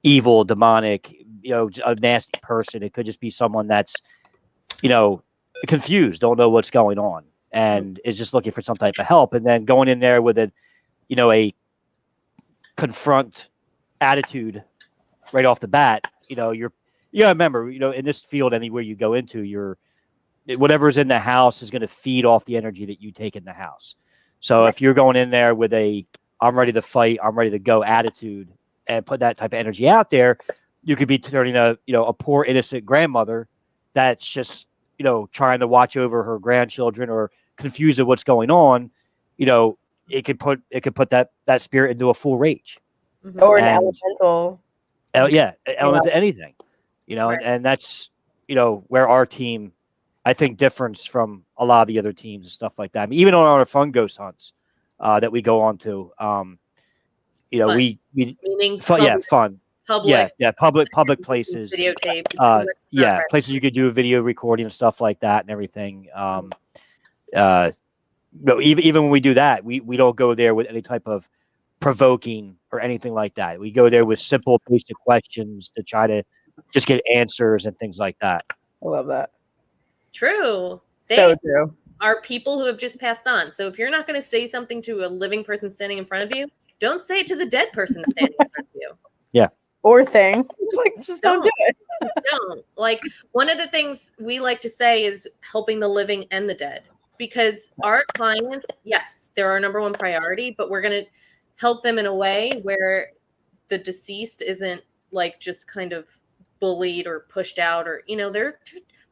evil, demonic, a nasty person. It could just be someone that's, confused, don't know what's going on, and is just looking for some type of help. And then going in there with a confront attitude right off the bat, you gotta remember, in this field, anywhere you go into, whatever's in the house is going to feed off the energy that you take in the house. So if you're going in there with a I'm ready to fight, I'm ready to go attitude, and put that type of energy out there, you could be turning a poor innocent grandmother that's just trying to watch over her grandchildren or confused at what's going on. It could put that spirit into a full rage. Mm-hmm. Or an elemental. Element to anything, Right. and that's where our team, I think, differs from a lot of the other teams and stuff like that. I mean, even on our fun ghost hunts that we go on to, Fun. we Meaning fun, public, public places, videotape, places you could do a video recording and stuff like that and everything. Even when we do that, we don't go there with any type of provoking or anything like that. We go there with simple, basic questions to try to just get answers and things like that. I love that. True. So true. Are people who have just passed on. So if you're not going to say something to a living person standing in front of you, don't say it to the dead person standing in front of you. Yeah. Or thing. Like, just don't do it. Just don't. Like, one of the things we like to say is helping the living and the dead. Because our clients, yes, they're our number one priority, but we're going to help them in a way where the deceased isn't like just kind of bullied or pushed out, or they're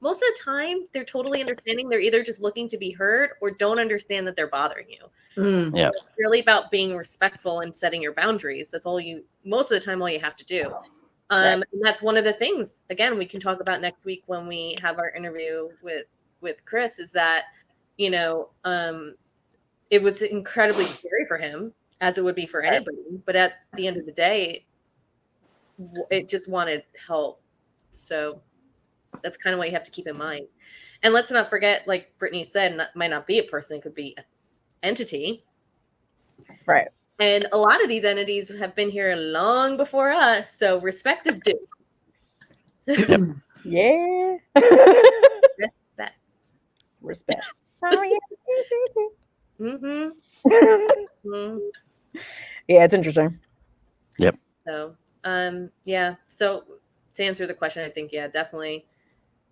most of the time they're totally understanding. They're either just looking to be heard or don't understand that they're bothering you. Yeah, it's really about being respectful and setting your boundaries. That's most of the time all you have to do. And that's one of the things, again, we can talk about next week when we have our interview with Chris, is that it was incredibly scary for him, as it would be for anybody, but at the end of the day, it just wanted help. So that's kind of what you have to keep in mind. And let's not forget, like Brittany said, might not be a person, it could be an entity. Right. And a lot of these entities have been here long before us, so respect is due. Yep. Yeah. Respect. Mm-hmm. Mm-hmm. Yeah, it's interesting. Yep. So, So to answer the question, I think, definitely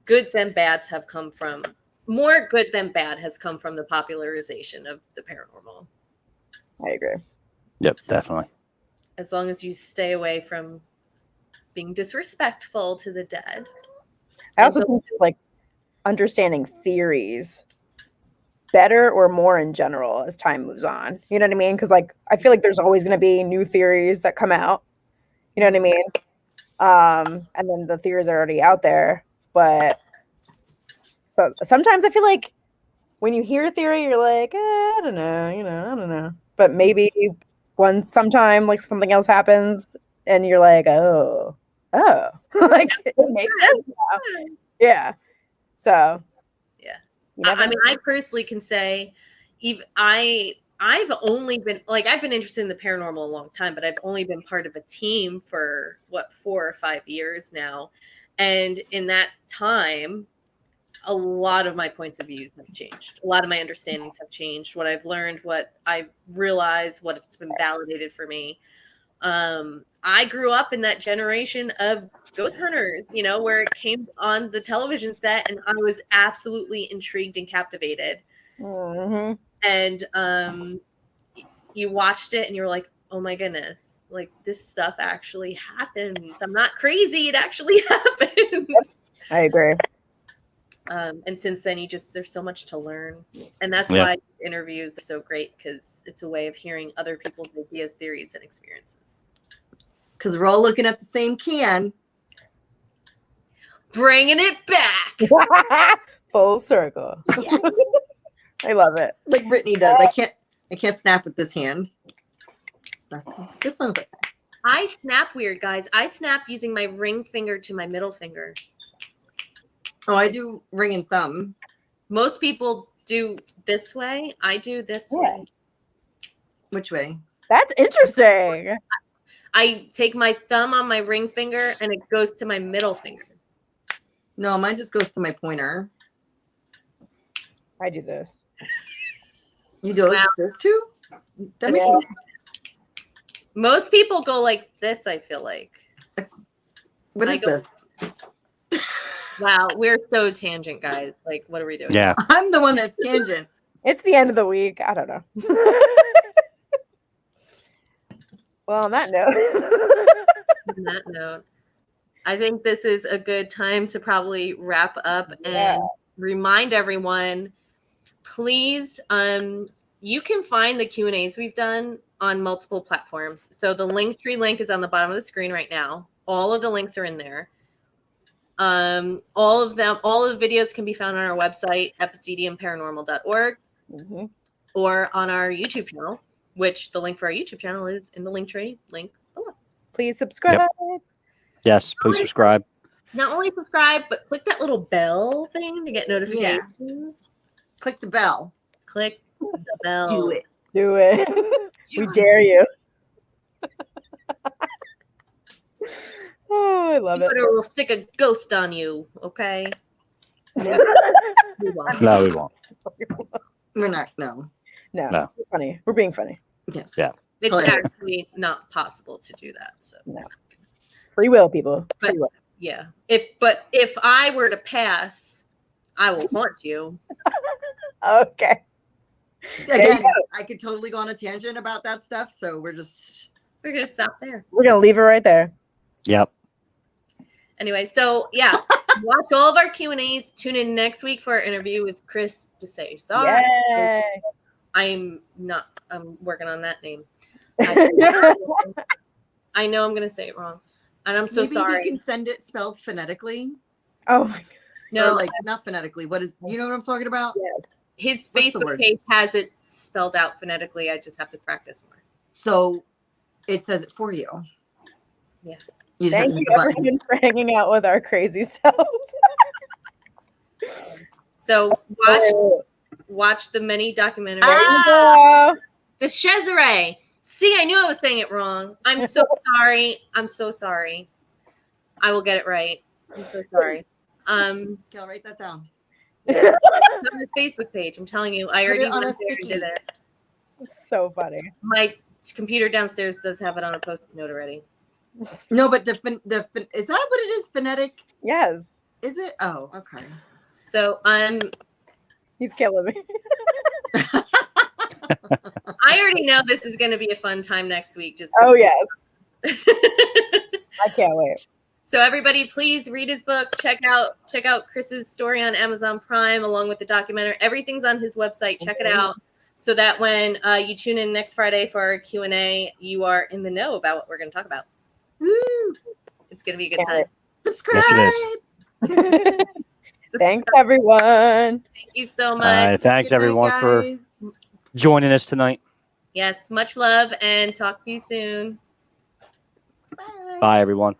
goods and bads have come from, more good than bad has come from the popularization of the paranormal. I agree. Yep, definitely. As long as you stay away from being disrespectful to the dead. I also think it's like understanding theories better or more in general as time moves on. You know what I mean? Because like I feel like there's always going to be new theories that come out. You know what I mean? And then the theories are already out there. But so sometimes I feel like when you hear a theory, you're like, I don't know, I don't know. But maybe sometime like something else happens and you're like, oh, like it makes sense now. Yeah. So I mean, I personally can say, even I I've only been I've been interested in the paranormal a long time, but I've only been part of a team for 4 or 5 years now. And in that time, a lot of my points of views have changed. A lot of my understandings have changed. What I've learned, what I've realized, what's been validated for me. I grew up in that generation of ghost hunters, where it came on the television set and I was absolutely intrigued and captivated. Mm-hmm. And you watched it and you're like, oh my goodness, like this stuff actually happens. I'm not crazy. It actually happens. I agree. And since then, there's so much to learn. And that's Yeah. why interviews are so great, because it's a way of hearing other people's ideas, theories, and experiences. Because we're all looking at the same can. Bringing it back. Full circle. Yes. I love it. Like Brittany does. I can't snap with this hand. This one's like, I snap weird, guys. I snap using my ring finger to my middle finger. oh, I do ring and thumb. Most people do this way. I do this Yeah. way. Which way? That's interesting. I take my thumb on my ring finger and it goes to my middle finger. No, mine just goes to my pointer. I do this. You do Wow. this too? That makes Yeah. sense. Most people go like this, I feel like. What I is go- this? Wow, we're so tangent, guys. Like, what are we doing? Yeah. I'm the one that's tangent. It's the end of the week. I don't know. Well, on that note. On that note, I think this is a good time to probably wrap up Yeah. and remind everyone, please, you can find the Q&As we've done on multiple platforms. So the Linktree link is on the bottom of the screen right now. All of the links are in there. All of the videos can be found on our website, epicediumparanormal.org, Mhm. or on our YouTube channel, which the link for our YouTube channel is in the Linktree link below. Please subscribe. Yes. Please subscribe. Not only subscribe, but click that little bell thing to get notifications. Click the bell. Click the bell. Do it. Do it. We dare you. Oh, I love it. Or we'll stick a ghost on you, okay? We won't. No, we won't. We're not. No. No, No. we're funny. We're being funny. Yes. Yeah. It's Hilarious. actually not possible to do that. So Free will, people. Free But- will. yeah. If I were to pass, I will haunt you. Okay. you Again, go. I could totally go on a tangent about that stuff. So we're just. We're gonna stop there. We're going to leave it right there. Yep. Anyway, so yeah, watch all of our Q&As. Tune in next week for our interview with Chris DeSage. Yay. I'm working on that name. Oh I know I'm going to say it wrong. And I'm so Maybe sorry. you can send it spelled phonetically. Oh my No, Or like not phonetically. What is? You know what I'm talking about? his what's the Facebook word? page has it spelled out phonetically. I just have to practice more. So it says it for you. Yeah. You just have Thank to you, hit the button. everyone, for hanging out with our crazy selves. So watch the many documentaries. Oh, The Cesare. See, I knew I was saying it wrong. I'm so sorry. I'm so sorry. I will get it right. I'm so sorry. Okay, I'll write that down. It's on his Facebook page. I'm telling you, I Put it already on a went there and sticky. did it. it's so funny. My computer downstairs does have it on a post-it note already. No, but is that what it is? Phonetic? Yes. Is it? Oh, okay. So He's killing me. I already know this is going to be a fun time next week. Just Oh, yes. I can't wait. So everybody, please read his book. Check out Chris's story on Amazon Prime, along with the documentary. Everything's on his website. Check it out, so that when you tune in next Friday for our Q&A, you are in the know about what we're going to talk about. Woo! It's going to be a good time. Subscribe. Yes, it Thanks, everyone. Thank you so much. Thanks Good night, everyone for guys. joining us tonight. Yes, much love, and talk to you soon. Bye. Bye everyone.